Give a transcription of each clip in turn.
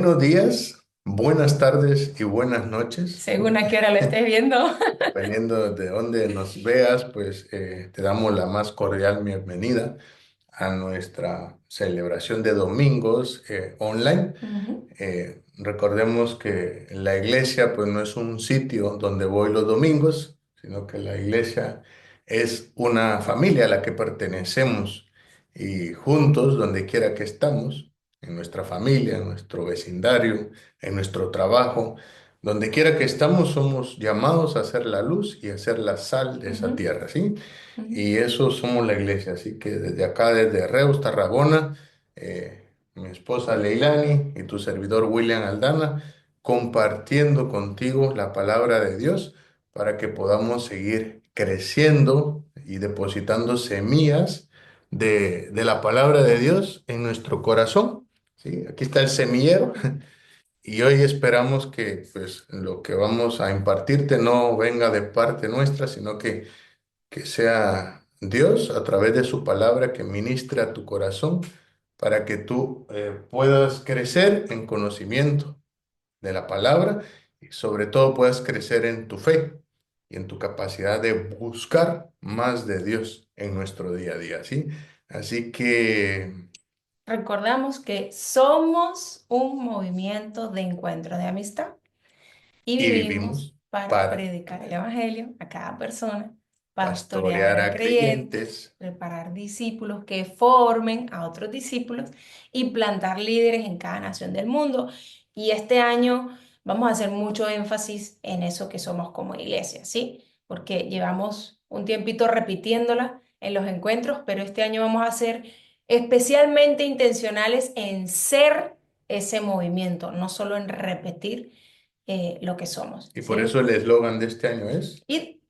Buenos días, buenas tardes y buenas noches. Según a qué hora lo estés viendo. Dependiendo de dónde nos veas, pues te damos la más cordial bienvenida a nuestra celebración de domingos online. Ujú, Recordemos que la iglesia pues no es un sitio donde voy los domingos, sino que la iglesia es una familia a la que pertenecemos y juntos, donde quiera que estamos, en nuestra familia, en nuestro vecindario, en nuestro trabajo, donde quiera que estamos, somos llamados a ser la luz y a ser la sal de esa ujú, tierra, ¿sí? ujú. Y eso somos la iglesia, así que desde acá, desde Reus, Tarragona, mi esposa Leilani y tu servidor William Aldana, compartiendo contigo la palabra de Dios para que podamos seguir creciendo y depositando semillas de la palabra de Dios en nuestro corazón. ¿Sí? Aquí está el semillero y hoy esperamos que pues, lo que vamos a impartirte no venga de parte nuestra, sino que sea Dios a través de su palabra que ministre a tu corazón para que tú puedas crecer en conocimiento de la palabra y sobre todo puedas crecer en tu fe y en tu capacidad de buscar más de Dios en nuestro día a día, ¿sí? Así que, Recordamos que somos un movimiento de encuentro de amistad y y vivimos vivimos para para predicar el evangelio a cada persona, pastorear pastorear al a creyente, creyentes. preparar discípulos que formen a otros discípulos y plantar líderes en cada nación del mundo. Y este año vamos a hacer mucho énfasis en eso que somos como iglesia, ¿sí? Porque llevamos un tiempito repitiéndola en los encuentros, pero este año vamos a ser especialmente intencionales en ser ese movimiento, no solo en repetir lo que somos, Y por eso ¿sí? el eslogan de este año es: Y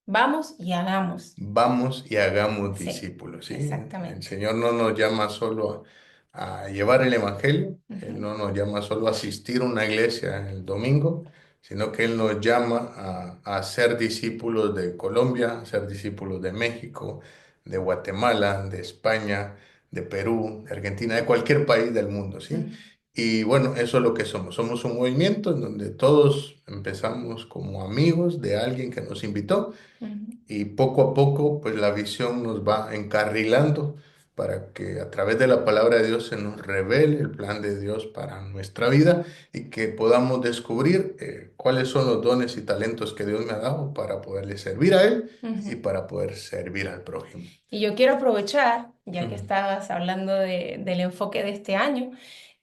vamos y hagamos. vamos y hagamos Sí, discípulos, ¿sí? El exactamente. Señor no nos llama solo a llevar el Evangelio, Él Ujú, no nos llama solo a asistir a una iglesia el domingo, sino que Él nos llama a ser discípulos de Colombia, a ser discípulos de México, de Guatemala, de España, de Perú, de Argentina, de cualquier país del mundo, ¿sí? ujú, Y bueno, eso es lo que somos. Somos un movimiento en donde todos empezamos como amigos de alguien que nos invitó ujú. y poco a poco, pues la visión nos va encarrilando para que a través de la palabra de Dios se nos revele el plan de Dios para nuestra vida y que podamos descubrir cuáles son los dones y talentos que Dios me ha dado para poderle servir a Él y Ujú. para poder servir al prójimo. Y yo quiero aprovechar, ya que Ujú. estabas hablando del enfoque de este año,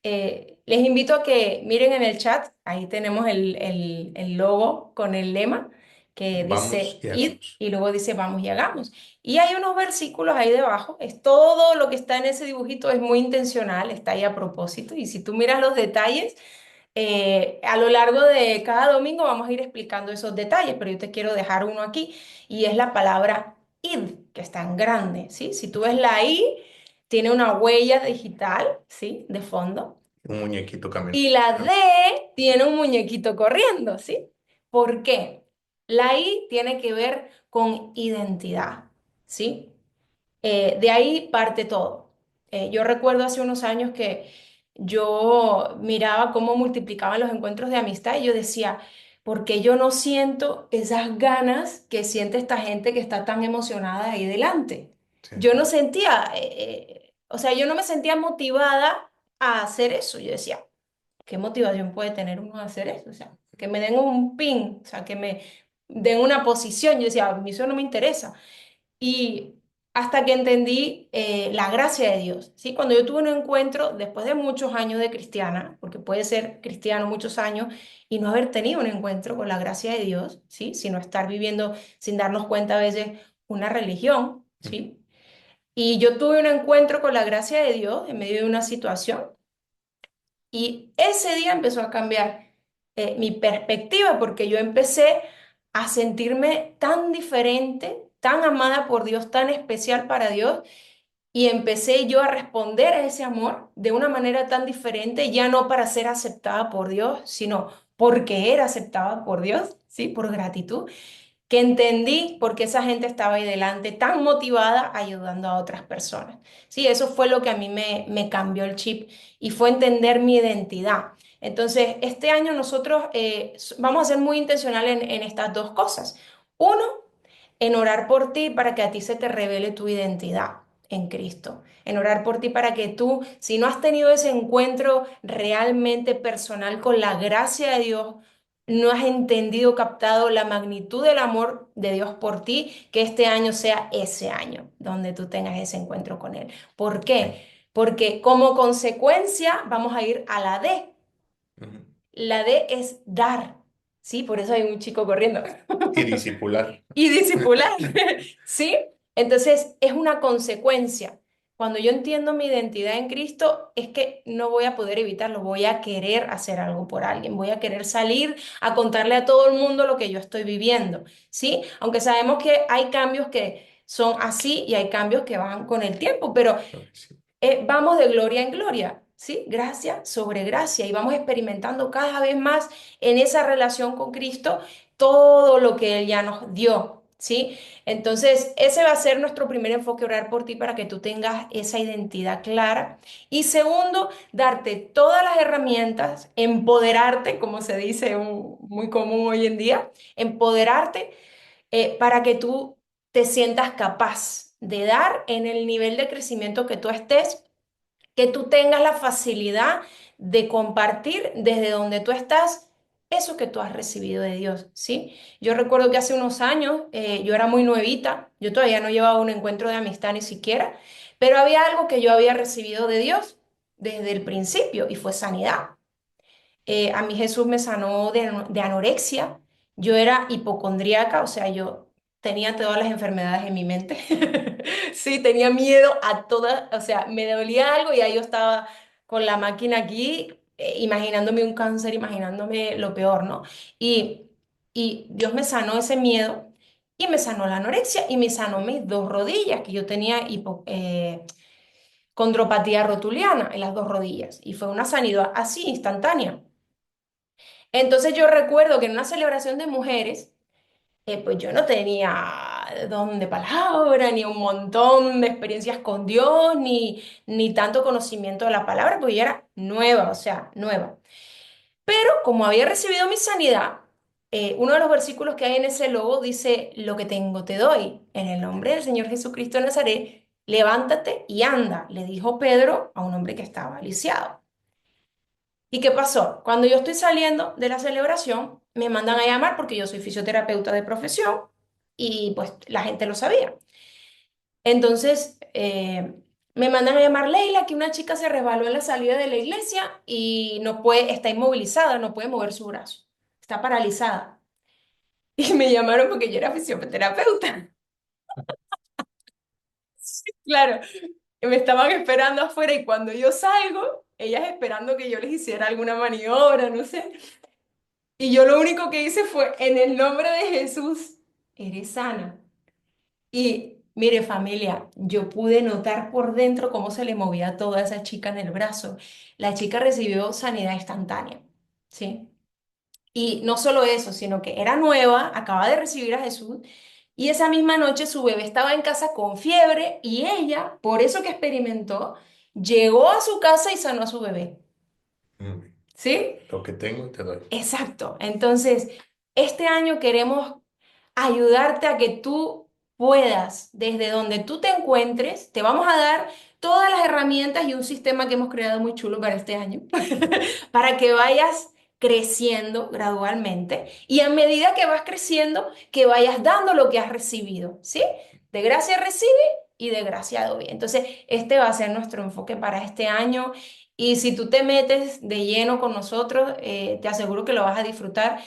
les invito a que miren en el chat, ahí tenemos el logo con el lema que Vamos dice y id hagamos. y luego dice vamos y hagamos. Y hay unos versículos ahí debajo, es todo lo que está en ese dibujito, es muy intencional, está ahí a propósito. Y si tú miras los detalles, a lo largo de cada domingo vamos a ir explicando esos detalles, pero yo te quiero dejar uno aquí y es la palabra id, que está en grande, ¿sí? Si tú ves la I, tiene una huella digital, ¿sí? De fondo. Un muñequito caminando. Y la D tiene un muñequito corriendo, ¿sí? ¿Por qué? La I tiene que ver con identidad, ¿sí? De ahí parte todo. Yo recuerdo hace unos años que yo miraba cómo multiplicaban los encuentros de amistad y yo decía, ¿por qué yo no siento esas ganas que siente esta gente que está tan emocionada ahí delante? Sí. Yo no sentía, o sea, yo no me sentía motivada a hacer eso. Yo decía, ¿qué motivación puede tener uno a hacer eso? O sea, que me den un pin, o sea, que me den una posición. Yo decía, a mí eso no me interesa. Y hasta que entendí la gracia de Dios, ¿sí? Cuando yo tuve un encuentro, después de muchos años de cristiana, porque puede ser cristiano muchos años y no haber tenido un encuentro con la gracia de Dios, ¿sí? Sino estar viviendo sin darnos cuenta a veces una religión, ¿sí? Y yo tuve un encuentro con la gracia de Dios en medio de una situación y ese día empezó a cambiar mi perspectiva porque yo empecé a sentirme tan diferente, tan amada por Dios, tan especial para Dios y empecé yo a responder a ese amor de una manera tan diferente, ya no para ser aceptada por Dios, sino porque era aceptada por Dios, ¿sí? Por gratitud que entendí por qué esa gente estaba ahí delante, tan motivada ayudando a otras personas. Sí, eso fue lo que a mí me cambió el chip y fue entender mi identidad. Entonces, este año nosotros vamos a ser muy intencionales en estas dos cosas. Uno, en orar por ti para que a ti se te revele tu identidad en Cristo, en orar por ti para que tú, si no has tenido ese encuentro realmente personal con la gracia de Dios, no has entendido, captado la magnitud del amor de Dios por ti, que este año sea ese año donde tú tengas ese encuentro con Él. ¿Por Sí. qué? Porque como consecuencia vamos a ir a la D. Ujú. La D es dar, ¿sí? Por eso hay un chico corriendo. Y discipular. Y discipular, ¿sí? Entonces es una consecuencia. Cuando yo entiendo mi identidad en Cristo, es que no voy a poder evitarlo, voy a querer hacer algo por alguien, voy a querer salir a contarle a todo el mundo lo que yo estoy viviendo, ¿sí? Aunque sabemos que hay cambios que son así y hay cambios que van con el tiempo, pero Sí. vamos de gloria en gloria, ¿sí? Gracia sobre gracia y vamos experimentando cada vez más en esa relación con Cristo todo lo que Él ya nos dio, ¿sí? Entonces, ese va a ser nuestro primer enfoque, orar por ti para que tú tengas esa identidad clara. Y segundo, darte todas las herramientas, empoderarte, como se dice muy común hoy en día, empoderarte para que tú te sientas capaz de dar en el nivel de crecimiento que tú estés, que tú tengas la facilidad de compartir desde donde tú estás eso que tú has recibido de Dios, ¿sí? Yo recuerdo que hace unos años yo era muy nuevita, yo todavía no llevaba un encuentro de amistad ni siquiera, pero había algo que yo había recibido de Dios desde el principio y fue sanidad. A mí Jesús me sanó de anorexia. Yo era hipocondríaca, o sea, yo tenía todas las enfermedades en mi mente. Sí, tenía miedo a todas, o sea, me dolía algo y ahí yo estaba con la máquina aquí, imaginándome un cáncer, imaginándome lo peor, ¿no? Y, y Dios me sanó ese miedo y me sanó la anorexia y me sanó mis dos rodillas, que yo tenía condropatía rotuliana en las dos rodillas. Y fue una sanidad así, instantánea. Entonces yo recuerdo que en una celebración de mujeres, pues yo no tenía don de palabra, ni un montón de experiencias con Dios, ni tanto conocimiento de la palabra, porque yo era nueva, o sea, nueva. Pero como había recibido mi sanidad, uno de los versículos que hay en ese logo dice, lo que tengo te doy, en el nombre del Señor Jesucristo de Nazaret, levántate y anda, le dijo Pedro a un hombre que estaba lisiado. ¿Y qué pasó? Cuando yo estoy saliendo de la celebración, me mandan a llamar porque yo soy fisioterapeuta de profesión y pues la gente lo sabía. Entonces, me mandan a llamar Leila, que una chica se resbaló en la salida de la iglesia y no puede, está inmovilizada, no puede mover su brazo, está paralizada. Y me llamaron porque yo era fisioterapeuta. Claro, me estaban esperando afuera y cuando yo salgo, ellas esperando que yo les hiciera alguna maniobra, no sé. Y yo lo único que hice fue, en el nombre de Jesús, eres sana. Y mire familia, yo pude notar por dentro cómo se le movía toda esa chica en el brazo. La chica recibió sanidad instantánea, ¿sí? Y no solo eso, sino que era nueva, acaba de recibir a Jesús y esa misma noche su bebé estaba en casa con fiebre y ella, por eso que experimentó, llegó a su casa y sanó a su bebé, Mm. ¿sí? Lo que tengo te doy. Exacto. Entonces, este año queremos ayudarte a que tú puedas, desde donde tú te encuentres, te vamos a dar todas las herramientas y un sistema que hemos creado muy chulo para este año, para que vayas creciendo gradualmente y a medida que vas creciendo, que vayas dando lo que has recibido, ¿sí? De gracia recibe y de gracia doy. Entonces, este va a ser nuestro enfoque para este año. Y si tú te metes de lleno con nosotros, te aseguro que lo vas a disfrutar.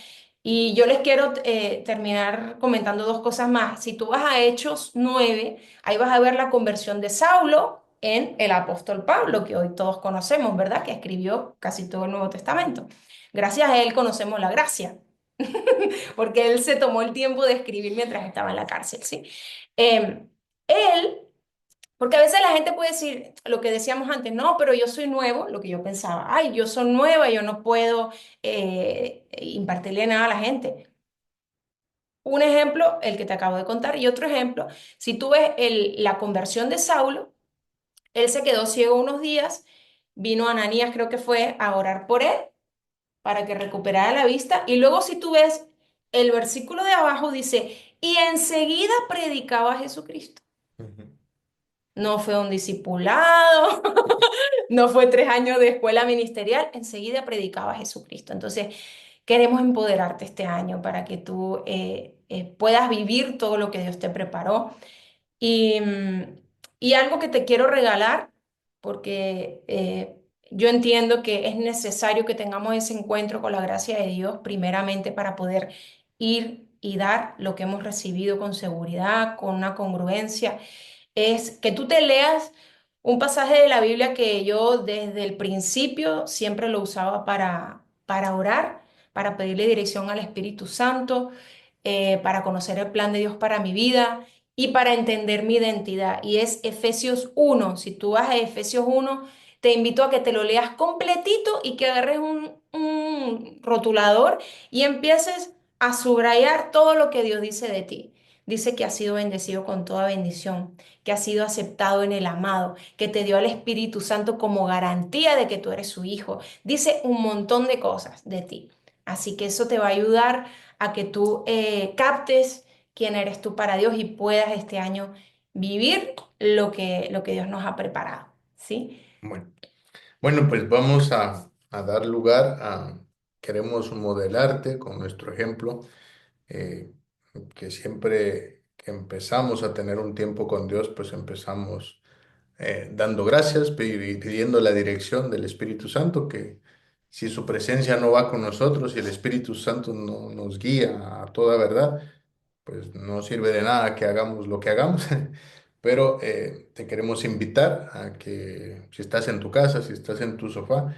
Y yo les quiero terminar comentando dos cosas más. Si tú vas a Hechos 9, ahí vas a ver la conversión de Saulo en el apóstol Pablo, que hoy todos conocemos, ¿verdad? Que escribió casi todo el Nuevo Testamento. Gracias a él conocemos la gracia, porque él se tomó el tiempo de escribir mientras estaba en la cárcel, ¿sí? Él porque a veces la gente puede decir lo que decíamos antes, no, pero yo soy nuevo, lo que yo pensaba, ay, yo soy nueva, yo no puedo impartirle nada a la gente. Un ejemplo, el que te acabo de contar, y otro ejemplo, si tú ves la conversión de Saulo, él se quedó ciego unos días, vino Ananías, creo que fue, a orar por él, para que recuperara la vista. Y luego si tú ves el versículo de abajo dice, y enseguida predicaba a Jesucristo. Ujú. No fue un discipulado, no fue 3 años de escuela ministerial, enseguida predicaba a Jesucristo. Entonces, queremos empoderarte este año para que tú puedas vivir todo lo que Dios te preparó. Y, y algo que te quiero regalar, porque yo entiendo que es necesario que tengamos ese encuentro con la gracia de Dios, primeramente para poder ir y dar lo que hemos recibido con seguridad, con una congruencia es que tú te leas un pasaje de la Biblia que yo desde el principio siempre lo usaba para orar, para pedirle dirección al Espíritu Santo, para conocer el plan de Dios para mi vida y para entender mi identidad. Y es Efesios 1. Si tú vas a Efesios 1, te invito a que te lo leas completito y que agarres un rotulador y empieces a subrayar todo lo que Dios dice de ti. Dice que has sido bendecido con toda bendición, que has sido aceptado en el amado, que te dio al Espíritu Santo como garantía de que tú eres su hijo. Dice un montón de cosas de ti. Así que eso te va a ayudar a que tú captes quién eres tú para Dios y puedas este año vivir lo que Dios nos ha preparado. ¿Sí? Bueno, bueno, pues vamos a dar lugar queremos modelarte con nuestro ejemplo, eh, que siempre que empezamos a tener un tiempo con Dios, pues empezamos dando gracias, pidiendo la dirección del Espíritu Santo, que si su presencia no va con nosotros y el Espíritu Santo no nos guía a toda verdad, pues no sirve de nada que hagamos lo que hagamos. Pero te queremos invitar a que si estás en tu casa, si estás en tu sofá,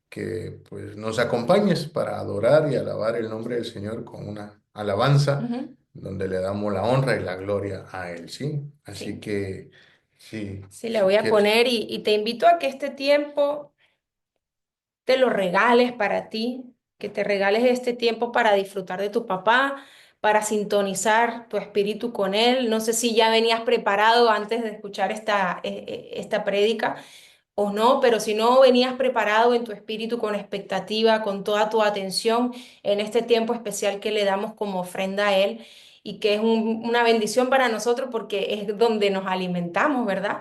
que pues nos acompañes para adorar y alabar el nombre del Señor con una alabanza Ujú. donde le damos la honra y la gloria a Él, ¿sí? Así Sí, que sí, sí, le si voy a quieres. poner y te invito a que este tiempo te lo regales para ti, que te regales este tiempo para disfrutar de tu papá, para sintonizar tu espíritu con él. No sé si ya venías preparado antes de escuchar esta prédica o no, pero si no venías preparado en tu espíritu con expectativa, con toda tu atención en este tiempo especial que le damos como ofrenda a él y que es una bendición para nosotros porque es donde nos alimentamos, ¿verdad?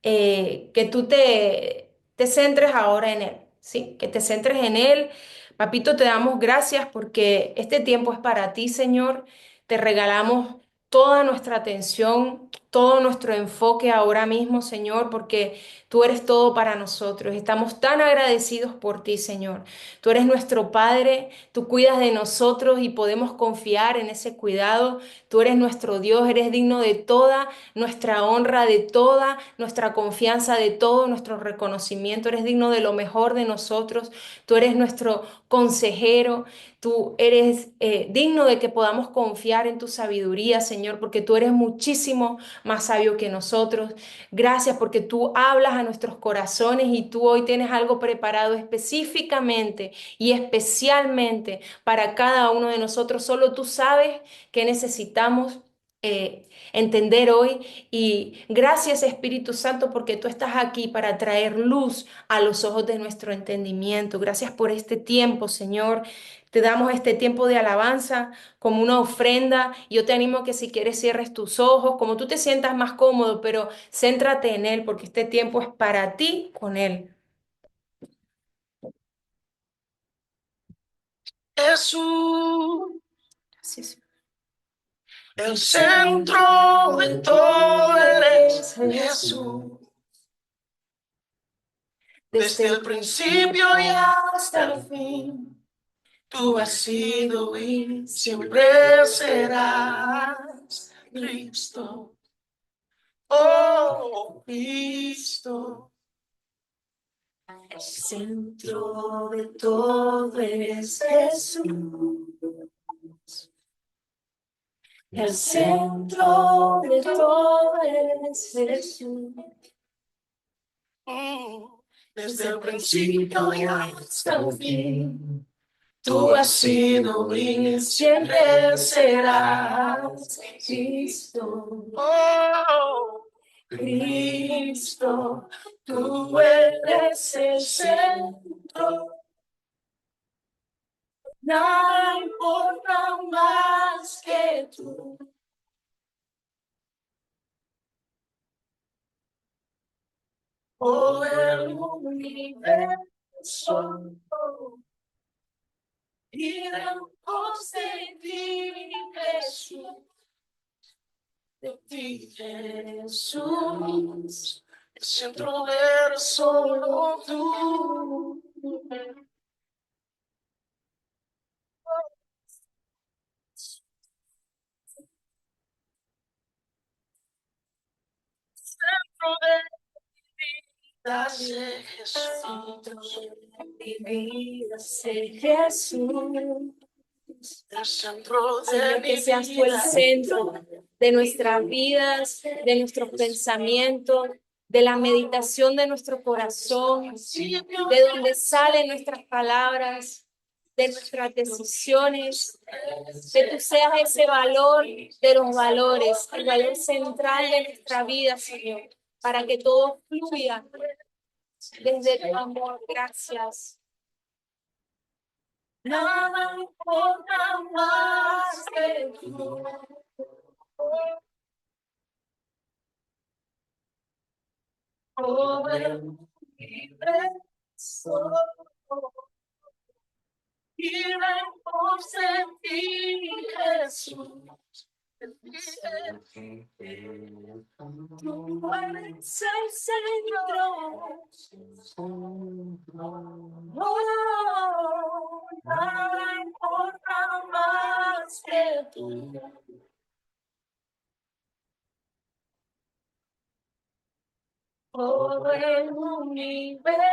Que tú te centres ahora en Él, ¿sí? Que te centres en Él. Papito, te damos gracias porque este tiempo es para ti, Señor. Te regalamos toda nuestra atención, todo nuestro enfoque ahora mismo, Señor, porque tú eres todo para nosotros. Estamos tan agradecidos por ti, Señor. Tú eres nuestro Padre, tú cuidas de nosotros y podemos confiar en ese cuidado. Tú eres nuestro Dios, eres digno de toda nuestra honra, de toda nuestra confianza, de todo nuestro reconocimiento. Eres digno de lo mejor de nosotros. Tú eres nuestro consejero. Tú eres digno de que podamos confiar en tu sabiduría, Señor, porque tú eres muchísimo más sabio que nosotros. Gracias porque tú hablas a nuestros corazones y tú hoy tienes algo preparado específicamente y especialmente para cada uno de nosotros. Solo tú sabes que necesitamos entender hoy. Y gracias, Espíritu Santo, porque tú estás aquí para traer luz a los ojos de nuestro entendimiento. Gracias por este tiempo, Señor. Te damos este tiempo de alabanza como una ofrenda. Yo te animo a que si quieres cierres tus ojos, como tú te sientas más cómodo, pero céntrate en Él, porque este tiempo es para ti con Él. Jesús, Gracias. el centro de todo eres Es Jesús. Jesús. Desde el principio y hasta el fin, tú has sido y siempre serás Cristo. Oh, Cristo. El centro de todo es Jesús. El centro de todo es Jesús. Desde el principio y hasta el fin, tú has sido y siempre serás Cristo, Oh, Cristo, tú eres el centro nada importa más que tú. Oh, el universo gira en pos de ti, Jesús, de ti, Jesús. El centro de solo tú. Centro de Jesús, mi vida sé Jesús. El centro Señor, que seas tú el centro de nuestras vidas, de nuestros pensamientos, de la meditación de nuestro corazón, de donde salen nuestras palabras, de nuestras decisiones, que tú seas ese valor de los valores, el valor central de nuestra vida, Señor, para que todo fluya desde tu amor. Gracias. Nada importa más que tú. Todo el universo gira en pos de ti, Jesús. Tú eres el centro. Oh, nada importa más que tú. Todo el universo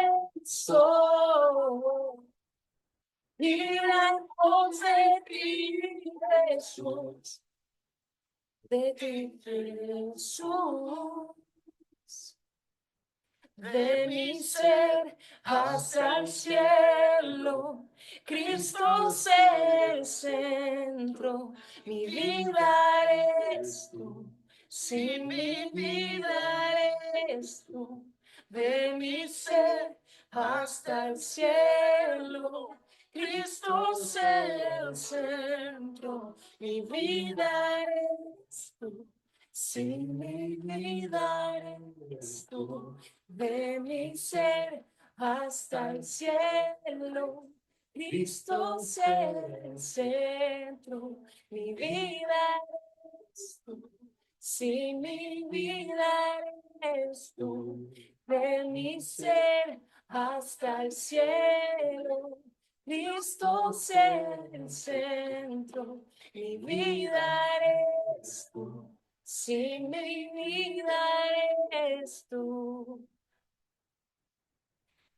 gira en pos de ti, Jesús. De ti, Jesús. De mi ser hasta el cielo, Cristo es el centro, mi vida eres tú, sin mi vida eres tú. De mi ser hasta el cielo, Cristo es el centro, mi vida eres tú, sin mi vida eres tú. De mi ser hasta el cielo, Cristo es el centro, mi vida eres tú, si mi vida eres tú, de mi ser hasta el cielo, Cristo es el centro, mi vida eres tú, si mi vida eres tú.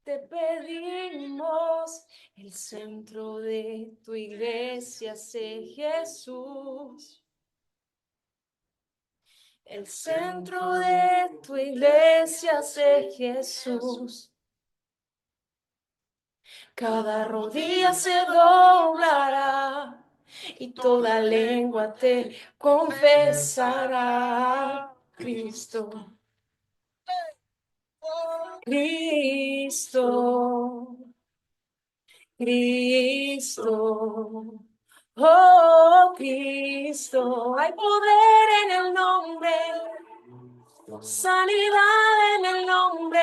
Te pedimos el centro de tu iglesia, sé Jesús. El centro de tu iglesia, sé Jesús. Cada rodilla se doblará y toda lengua te confesará. Cristo, Cristo. Cristo, oh Cristo, hay poder en el nombre, sanidad en el nombre,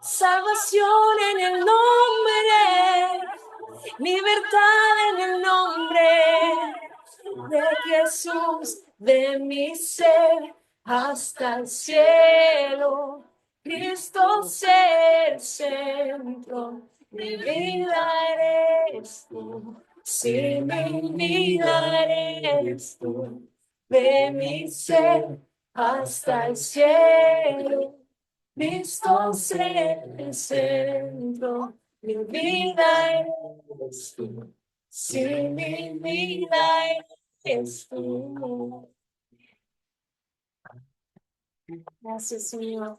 salvación en el nombre, libertad en el nombre de Jesús, de mi ser hasta el cielo. Cristo es el centro, mi vida eres tú, si mi vida eres tú, de mi ser hasta el cielo. Cristo es el centro, mi vida eres tú, si mi vida eres tú. Gracias, Señor.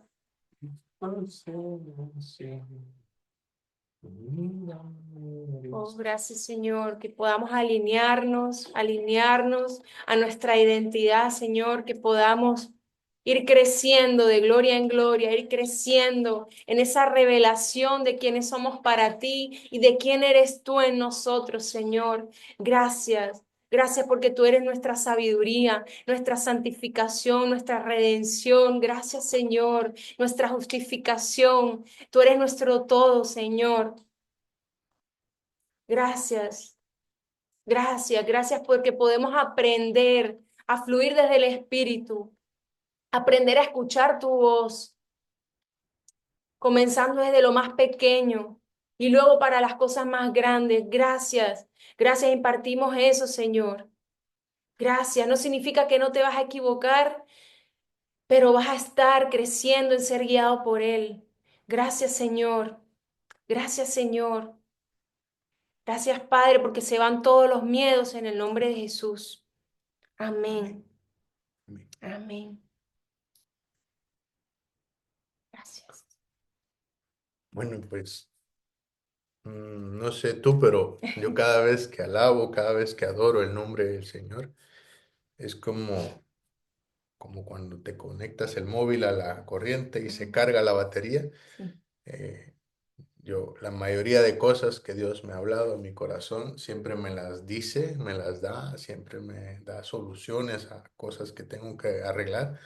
Oh, gracias, Señor, que podamos alinearnos a nuestra identidad, Señor, que podamos ir creciendo de gloria en gloria, ir creciendo en esa revelación de quiénes somos para ti y de quién eres tú en nosotros, Señor. Gracias. Gracias porque tú eres nuestra sabiduría, nuestra santificación, nuestra redención. Gracias, Señor, nuestra justificación. Tú eres nuestro todo, Señor. Gracias. Gracias, gracias porque podemos aprender a fluir desde el Espíritu, aprender a escuchar tu voz, comenzando desde lo más pequeño y luego para las cosas más grandes. Gracias, gracias, impartimos eso, Señor. Gracias, no significa que no te vas a equivocar, pero vas a estar creciendo en ser guiado por Él. Gracias, Señor. Gracias, Señor. Gracias, Padre, porque se van todos los miedos en el nombre de Jesús. Amén. Amén. Amén. Amén. Gracias. Bueno, pues no sé tú, pero yo cada vez que alabo, cada vez que adoro el nombre del Señor, es como cuando te conectas el móvil a la corriente y se Ujú. carga la batería. Sí. Eh, la mayoría de cosas que Dios me ha hablado en mi corazón, siempre me las dice, me las da, siempre me da soluciones a cosas que tengo que arreglar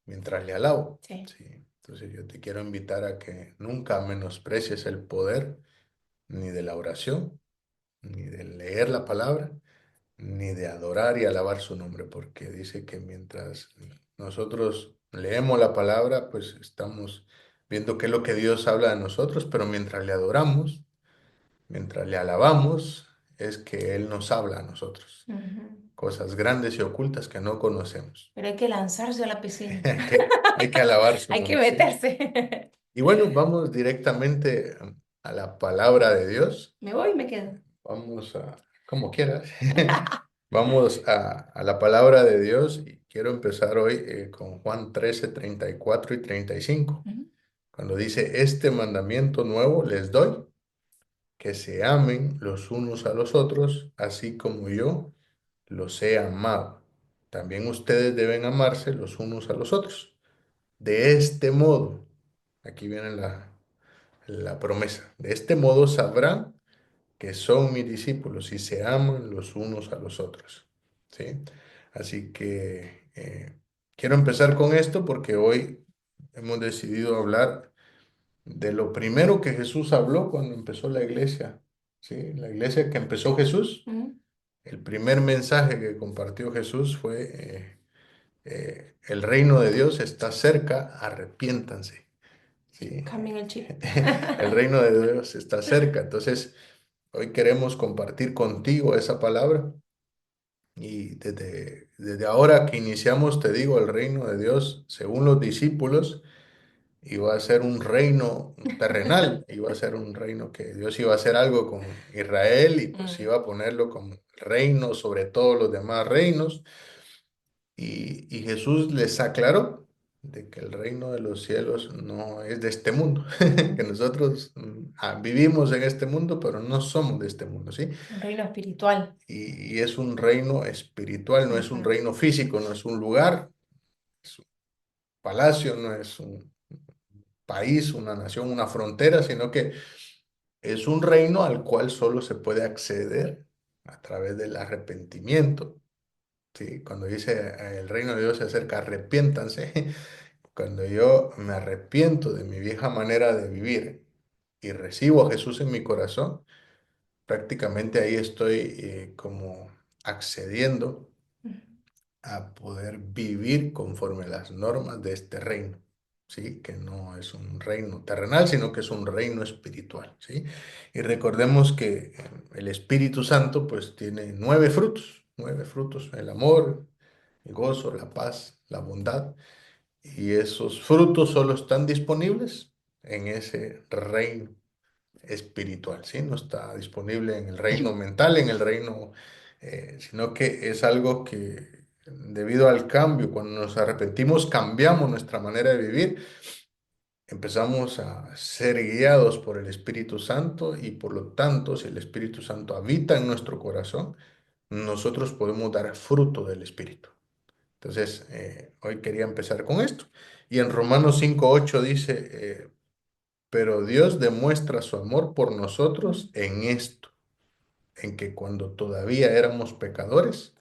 mientras le alabo. Sí. Sí. Entonces yo te quiero invitar a que nunca menosprecies el poder ni de la oración, ni de leer la palabra, ni de adorar y alabar su nombre, porque dice que mientras nosotros leemos la palabra, pues estamos viendo qué es lo que Dios habla de nosotros, pero mientras le adoramos, mientras le alabamos, es que Él nos habla a nosotros, Ujú. cosas grandes y ocultas que no conocemos. Pero hay que lanzarse a la piscina. Hay que alabar su Hay que nombre, ¿sí? meterse. Y bueno, vamos directamente a la palabra de Dios. Me voy y me quedo. Vamos como quieras. Vamos a la palabra de Dios y quiero empezar hoy con Juan 13 34 y 35 Ujú. cuando dice, este mandamiento nuevo les doy, que se amen los unos a los otros, así como yo los he amado. También ustedes deben amarse los unos a los otros. De este modo, aquí viene la promesa, de este modo sabrán que son mis discípulos y se aman los unos a los otros. ¿Sí? Así que quiero empezar con esto porque hoy hemos decidido hablar de lo primero que Jesús habló cuando empezó la iglesia. ¿Sí? La iglesia que empezó Jesús, Ujú. el primer mensaje que compartió Jesús fue, el reino de Dios está cerca, arrepiéntanse. ¿Sí? Cambien el chip. El reino de Dios está cerca. Entonces, hoy queremos compartir contigo esa palabra y desde ahora que iniciamos, te digo, el reino de Dios, según los discípulos, iba a ser un reino terrenal, iba a ser un reino que Dios iba a hacer algo con Israel y pues Mm. iba a ponerlo como reino sobre todos los demás reinos. Y Jesús les aclaró de que el reino de los cielos no es de este mundo, que Ujú. nosotros vivimos en este mundo, pero no somos de este mundo, ¿sí? Un reino espiritual. Y es un reino espiritual, no es un Ujú. reino físico, no es un lugar, es un palacio, no es un país, una nación, una frontera, sino que es un reino al cual solo se puede acceder a través del arrepentimiento. ¿Sí? Cuando dice el reino de Dios se acerca, arrepiéntanse. Cuando yo me arrepiento de mi vieja manera de vivir y recibo a Jesús en mi corazón, prácticamente ahí estoy como accediendo Ujú. a poder vivir conforme a las normas de este reino, ¿sí? Que no es un reino terrenal, sino que es un reino espiritual, ¿sí? Y recordemos que el Espíritu Santo pues tiene nueve frutos, el amor, el gozo, la paz, la bondad, y esos frutos solo están disponibles en ese reino espiritual, ¿sí? No está disponible en el reino mental, en el reino, sino que es algo que debido al cambio, cuando nos arrepentimos, cambiamos nuestra manera de vivir, empezamos a ser guiados por el Espíritu Santo y por lo tanto, si el Espíritu Santo habita en nuestro corazón, nosotros podemos dar fruto del Espíritu. Entonces, hoy quería empezar con esto. Y en Romanos 5:8 dice, pero Dios demuestra su amor por nosotros en esto, en que cuando todavía éramos pecadores,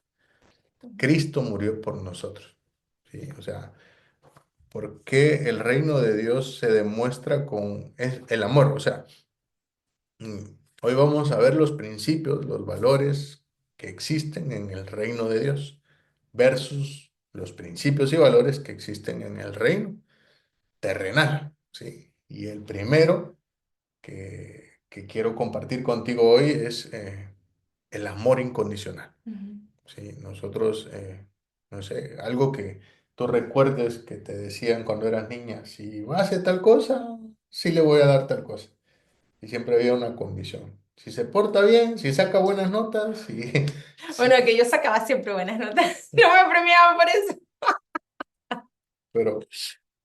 Cristo murió por nosotros. ¿Sí? O sea, ¿por qué el reino de Dios se demuestra con el amor? O sea, mm, hoy vamos a ver los principios, los valores que existen en el reino de Dios versus los principios y valores que existen en el reino terrenal, ¿sí? Y el primero que quiero compartir contigo hoy es el amor incondicional, Ujú. ¿sí? Nosotros, no sé, algo que tú recuerdes que te decían cuando eras niña, si hace tal cosa, sí le voy a dar tal cosa. Y siempre había una condición. Si se porta bien, si saca buenas notas, si, Bueno, si- que yo sacaba siempre buenas notas. No me premiaban por eso. pero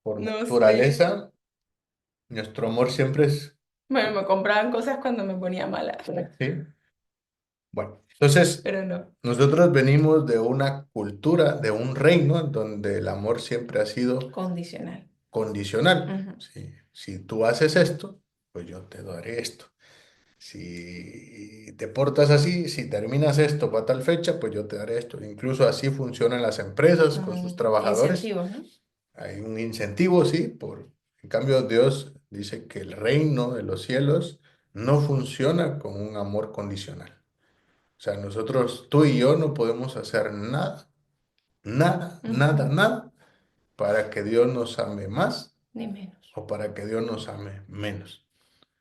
por No sé. naturaleza, nuestro amor siempre es, Bueno, me compraban cosas cuando me ponía mala. ¿sí? Bueno, entonces Pero no. nosotros venimos de una cultura, de un reino en donde el amor siempre ha sido Condicional. condicional. Ujú, ¿Sí? Si tú haces esto, pues yo te daré esto. Si te portas así, si terminas esto para tal fecha, pues yo te daré esto. Incluso así funcionan las empresas con sus ujú. trabajadores. Incentivos, ¿no? Hay un incentivo, sí, en cambio Dios dice que el reino de los cielos no funciona con un amor condicional. O sea, nosotros, tú y yo no podemos hacer nada, nada, nada, Ujú. nada para que Dios nos ame más Ni menos. o para que Dios nos ame menos,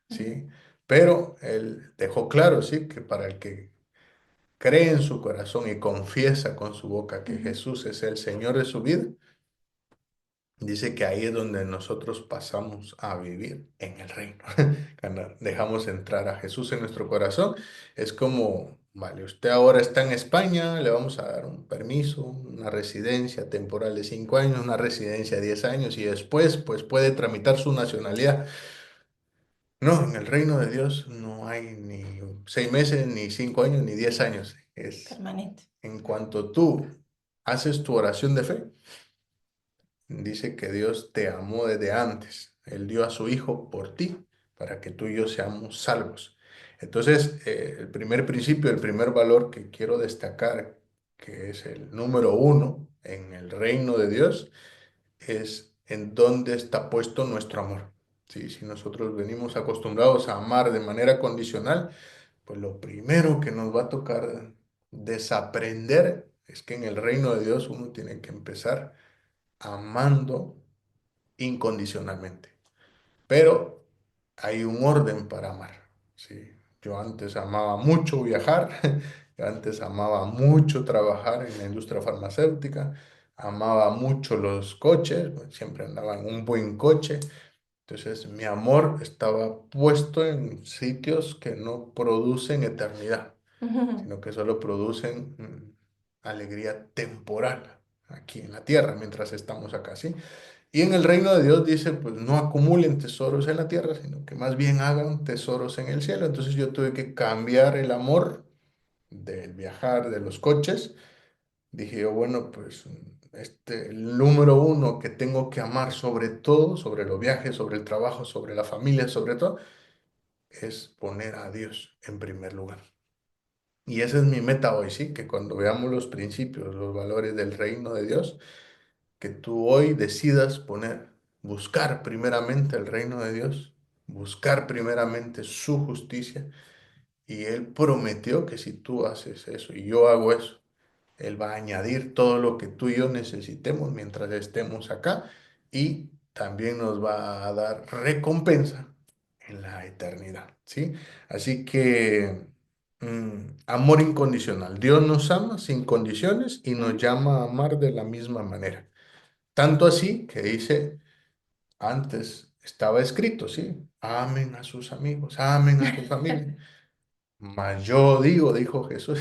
Ujú, ¿sí? Pero Él dejó claro, sí, que para el que cree en su corazón y confiesa con su boca que ujú, Jesús es el Señor de su vida, dice que ahí es donde nosotros pasamos a vivir en el reino. Cuando dejamos entrar a Jesús en nuestro corazón, es como, vale, usted ahora está en España, le vamos a dar un permiso, una residencia temporal de 5 años, una residencia de 10 años y después pues puede tramitar su nacionalidad. No, en el reino de Dios no hay ni 6 meses, ni 5 años, ni 10 años. Es permanente. en cuanto tú haces tu oración de fe. Dice que Dios te amó desde antes. Él dio a su Hijo por ti, para que tú y yo seamos salvos. Entonces, el primer principio, el primer valor que quiero destacar, que es el número uno en el reino de Dios, es en dónde está puesto nuestro amor. Sí, si nosotros venimos acostumbrados a amar de manera condicional, pues lo primero que nos va a tocar desaprender es que en el reino de Dios uno tiene que empezar amando incondicionalmente. Pero hay un orden para amar. ¿Sí? Yo antes amaba mucho viajar, yo antes amaba mucho trabajar en la industria farmacéutica, amaba mucho los coches, pues, siempre andaba en un buen coche. Entonces mi amor estaba puesto en sitios que no producen eternidad, Ujú, sino que solo producen alegría temporal aquí en la tierra mientras estamos acá, ¿sí? Y en el reino de Dios dice, pues no acumulen tesoros en la tierra, sino que más bien hagan tesoros en el cielo. Entonces yo tuve que cambiar el amor del viajar, de los coches. Dije yo, bueno, pues el número uno que tengo que amar sobre todo, sobre los viajes, sobre el trabajo, sobre la familia, sobre todo, es poner a Dios en primer lugar. Y esa es mi meta hoy, sí, que cuando veamos los principios, los valores del reino de Dios, que tú hoy decidas buscar primeramente el reino de Dios, buscar primeramente su justicia. Y Él prometió que si tú haces eso y yo hago eso, Él va a añadir todo lo que tú y yo necesitemos mientras estemos acá y también nos va a dar recompensa en la eternidad, ¿sí? Así que amor incondicional. Dios nos ama sin condiciones y nos ujú. llama a amar de la misma manera. Tanto así que dice, antes estaba escrito, ¿sí? Amen a sus amigos, amen a su familia. Mas yo digo, dijo Jesús,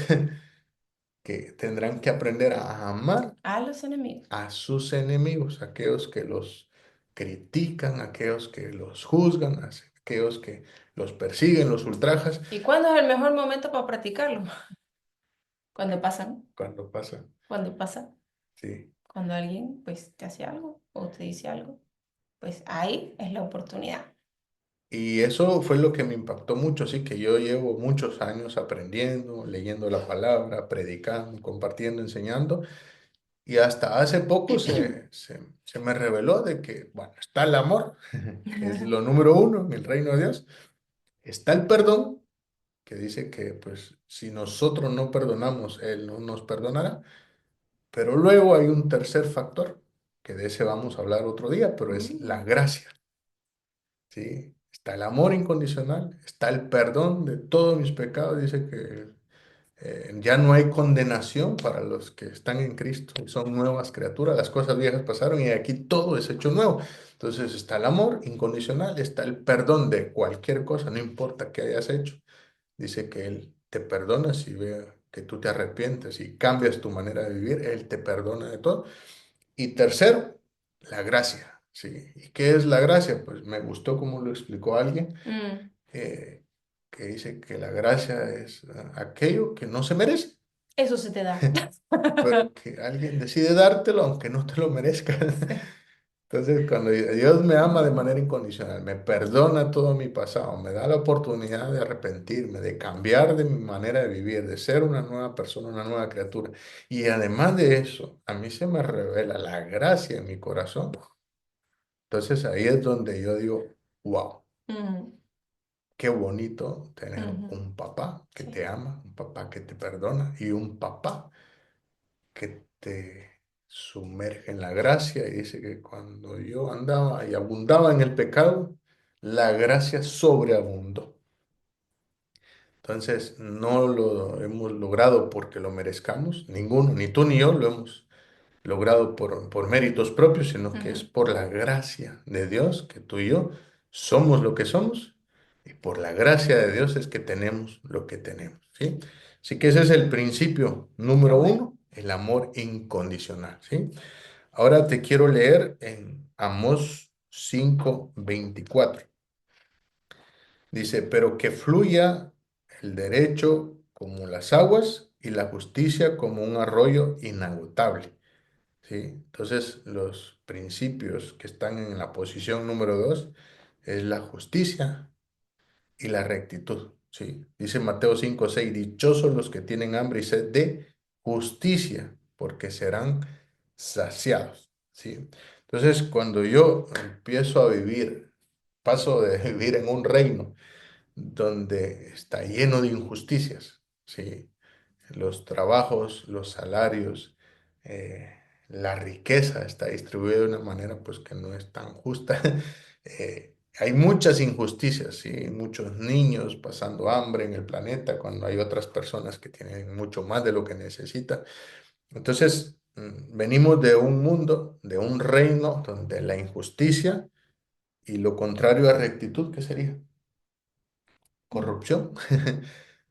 que tendrán que aprender a amar A los enemigos. a sus enemigos, aquellos que los critican, aquellos que los juzgan, aquellos que los persiguen, los ultrajas, ¿Y cuándo es el mejor momento para practicarlo? Cuando pasan, cuando pasa, cuando pasa, sí. Cuando alguien pues te hace algo o te dice algo, pues ahí es la oportunidad. Y eso fue lo que me impactó mucho, sí, que yo llevo muchos años aprendiendo, leyendo la palabra, predicando, compartiendo, enseñando, y hasta hace poco se me reveló de que, bueno, está el amor, que es lo número uno en el reino de Dios, está el perdón, que dice que pues si nosotros no perdonamos, Él no nos perdonará, pero luego hay un tercer factor, que de ese vamos a hablar otro día, pero es la Mm, gracia. ¿Sí? Está el amor incondicional, está el perdón de todos mis pecados. Dice que ya no hay condenación para los que están en Cristo, son nuevas criaturas, las cosas viejas pasaron y aquí todo es hecho nuevo. Entonces está el amor incondicional, está el perdón de cualquier cosa, no importa qué hayas hecho. Dice que Él te perdona si ve que tú te arrepientes y cambias tu manera de vivir, Él te perdona de todo. Y tercero, la gracia, ¿sí? ¿Y qué es la gracia? Pues me gustó cómo lo explicó alguien, mm, eh, que dice que la gracia es aquello que no se merece, eso se te da. pero que alguien decide dártelo aunque no te lo merezca. Sí. Entonces, cuando Dios me ama de manera incondicional, me perdona todo mi pasado, me da la oportunidad de arrepentirme, de cambiar de mi manera de vivir, de ser una nueva persona, una nueva criatura. Y además de eso, a mí se me revela la gracia en mi corazón. Entonces ahí es donde yo digo, wow, Mm, qué bonito tener ujú, un papá que te sí. ama, un papá que te perdona y un papá que te sumerge en la gracia. Y dice que cuando yo andaba y abundaba en el pecado, la gracia sobreabundó. Entonces no lo hemos logrado porque lo merezcamos, ninguno, ni tú ni yo lo hemos logrado por méritos propios, sino que es Ujú, por la gracia de Dios que tú y yo somos lo que somos y por la gracia de Dios es que tenemos lo que tenemos, ¿sí? Así que ese es el principio qué número bueno. uno, el amor incondicional, ¿sí? Ahora te quiero leer en Amós 5:24. Dice, pero que fluya el derecho como las aguas y la justicia como un arroyo inagotable. ¿Sí? Entonces, los principios que están en la posición número dos es la justicia y la rectitud. ¿Sí? Dice Mateo 5:6, dichosos los que tienen hambre y sed de justicia, porque serán saciados. ¿Sí? Entonces, cuando yo empiezo a vivir, paso de vivir en un reino donde está lleno de injusticias, ¿sí? Los trabajos, los salarios, la riqueza está distribuida de una manera pues que no es tan justa. Hay muchas injusticias, ¿sí? Muchos niños pasando hambre en el planeta cuando hay otras personas que tienen mucho más de lo que necesitan. Entonces, venimos de un mundo, de un reino donde la injusticia y lo contrario a rectitud, ¿qué sería? Mm, Corrupción.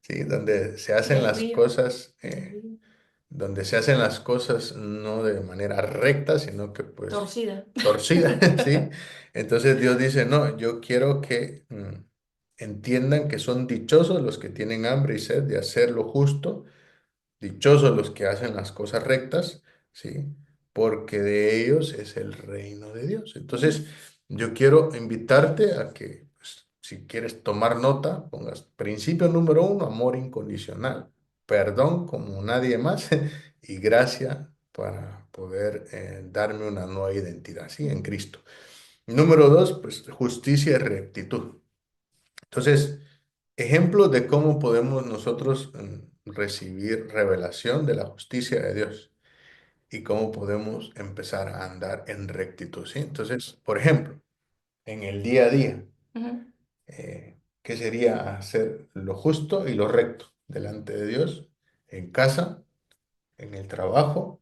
Sí, donde se hacen las desvío, cosas, desvío. donde se hacen las cosas no de manera recta, sino que pues Torcida. torcida, ¿sí? Entonces Dios dice, no, yo quiero que entiendan que son dichosos los que tienen hambre y sed de hacer lo justo. Dichosos los que hacen las cosas rectas, ¿sí? Porque de ellos es el reino de Dios. Entonces, yo quiero invitarte a que, pues, si quieres tomar nota, pongas principio número uno, amor incondicional, perdón como nadie más y gracia para poder darme una nueva identidad, ¿sí? En Cristo. Número dos, pues justicia y rectitud. Entonces, ejemplos de cómo podemos nosotros recibir revelación de la justicia de Dios y cómo podemos empezar a andar en rectitud, ¿sí? Entonces, por ejemplo, en el día a día, Ujú. ¿qué sería hacer lo justo y lo recto delante de Dios? En casa, en el trabajo,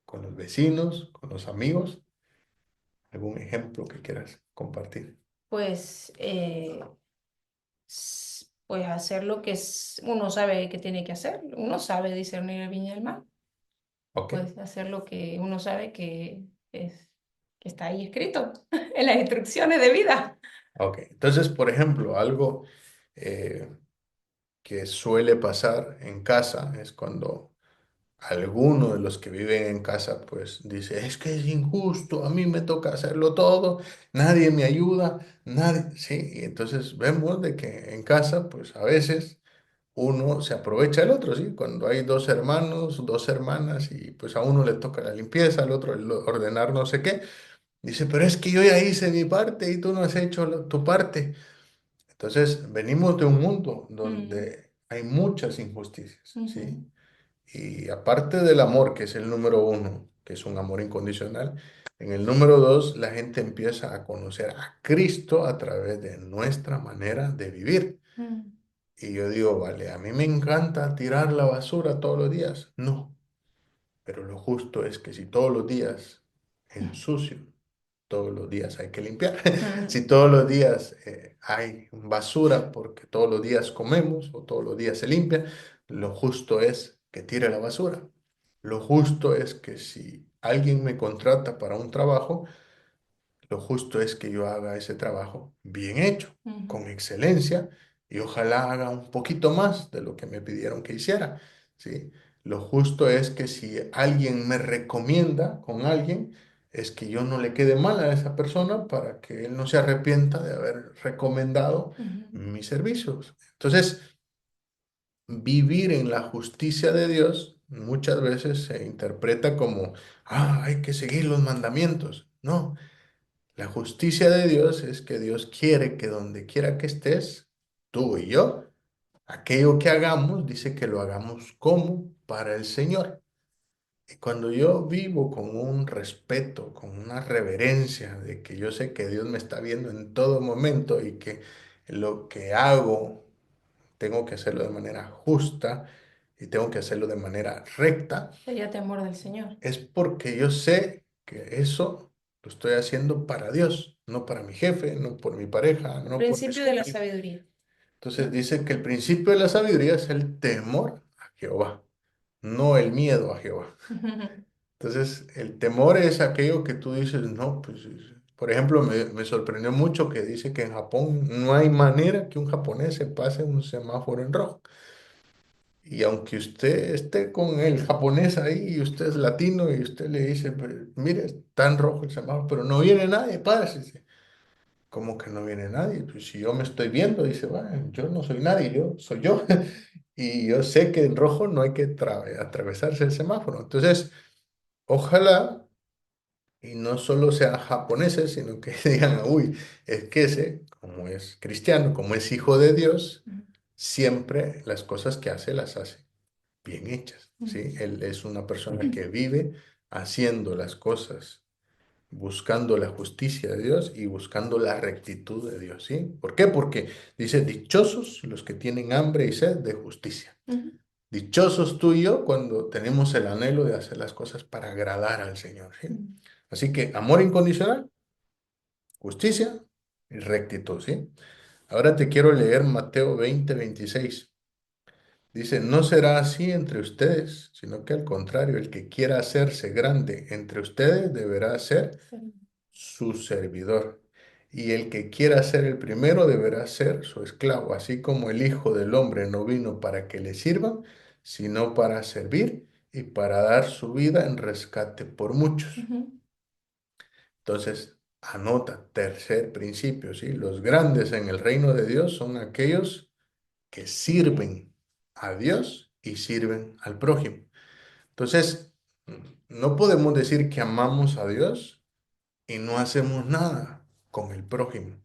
con los vecinos, con los amigos. ¿Algún ejemplo que quieras compartir? Pues, pues hacer lo que uno sabe que tiene que hacer. Uno sabe discernir el bien y el mal. Ok, Pues hacer lo que uno sabe que está ahí escrito en las instrucciones de vida. ok. Entonces, por ejemplo, algo eh, que suele pasar en casa es cuando Alguno de los que viven en casa, pues dice, es que es injusto, a mí me toca hacerlo todo, nadie me ayuda, nadie, sí, y entonces vemos de que en casa, pues a veces uno se aprovecha del otro, ¿sí? Cuando hay dos hermanos, dos hermanas, y pues a uno le toca la limpieza, al otro el ordenar no sé qué, dice, pero es que yo ya hice mi parte y tú no has hecho tu parte. Entonces, venimos de un mundo Mm, donde hay muchas injusticias, ¿sí? ujú, Y aparte del amor, que es el número uno, que es un amor incondicional, en el número dos, la gente empieza a conocer a Cristo a través de nuestra manera de vivir. mm, Y yo digo, vale, a mí me encanta tirar la basura todos los días. No, pero lo justo es que si todos los días ensucio, todos los días hay que limpiar. mm, Si todos los días hay basura porque todos los días comemos o todos los días se limpia, lo justo es que tire la basura. Lo justo es que si alguien me contrata para un trabajo, lo justo es que yo haga ese trabajo bien hecho, ujú, con excelencia, y ojalá haga un poquito más de lo que me pidieron que hiciera, ¿sí? Lo justo es que si alguien me recomienda con alguien, es que yo no le quede mal a esa persona para que él no se arrepienta de haber recomendado ujú. mis servicios. Entonces, vivir en la justicia de Dios muchas veces se interpreta como, hay que seguir los mandamientos. No. La justicia de Dios es que Dios quiere que donde quiera que estés, tú y yo, aquello que hagamos, dice que lo hagamos como para el Señor. Y cuando yo vivo con un respeto, con una reverencia de que yo sé que Dios me está viendo en todo momento y que lo que hago tengo que hacerlo de manera justa y tengo que hacerlo de manera recta, Sería temor del Señor. es porque yo sé que eso lo estoy haciendo para Dios, no para mi jefe, no por mi pareja, no por mi Principio de la sobrino. sabiduría, Entonces ¿no? dice que el principio de la sabiduría es el temor a Jehová, no el miedo a Jehová. Entonces el temor es aquello que tú dices, no, pues, por ejemplo, me sorprendió mucho que dice que en Japón no hay manera que un japonés se pase un semáforo en rojo. Y aunque usted esté con el japonés ahí y usted es latino y usted le dice, "Pues, mire, está en rojo el semáforo, pero no viene nadie, párese. Dice, ¿cómo que no viene nadie? Pues si yo me estoy viendo, dice, bueno, yo no soy nadie, yo soy yo. Y yo sé que en rojo no hay que atravesarse el semáforo. Entonces, ojalá y no solo sean japoneses, sino que digan, uy, es que ese, como es cristiano, como es hijo de Dios, siempre las cosas que hace las hace bien hechas, ¿sí? Él es una persona que vive haciendo las cosas, buscando la justicia de Dios y buscando la rectitud de Dios, ¿sí? ¿Por qué? Porque dice, dichosos los que tienen hambre y sed de justicia. Ujú. Dichosos tú y yo cuando tenemos el anhelo de hacer las cosas para agradar al Señor, ¿sí? Ujú. Así que amor incondicional, justicia y rectitud, ¿sí? Ahora te quiero leer Mateo 20:26. Dice, no será así entre ustedes, sino que al contrario, el que quiera hacerse grande entre ustedes deberá ser Sí. su servidor. Y el que quiera ser el primero deberá ser su esclavo, así como el Hijo del Hombre no vino para que le sirvan, sino para servir y para dar su vida en rescate por muchos. Ujú. Entonces, anota, tercer principio, ¿sí? Los grandes en el reino de Dios son aquellos que sirven a Dios y sirven al prójimo. Entonces, no podemos decir que amamos a Dios y no hacemos nada con el prójimo.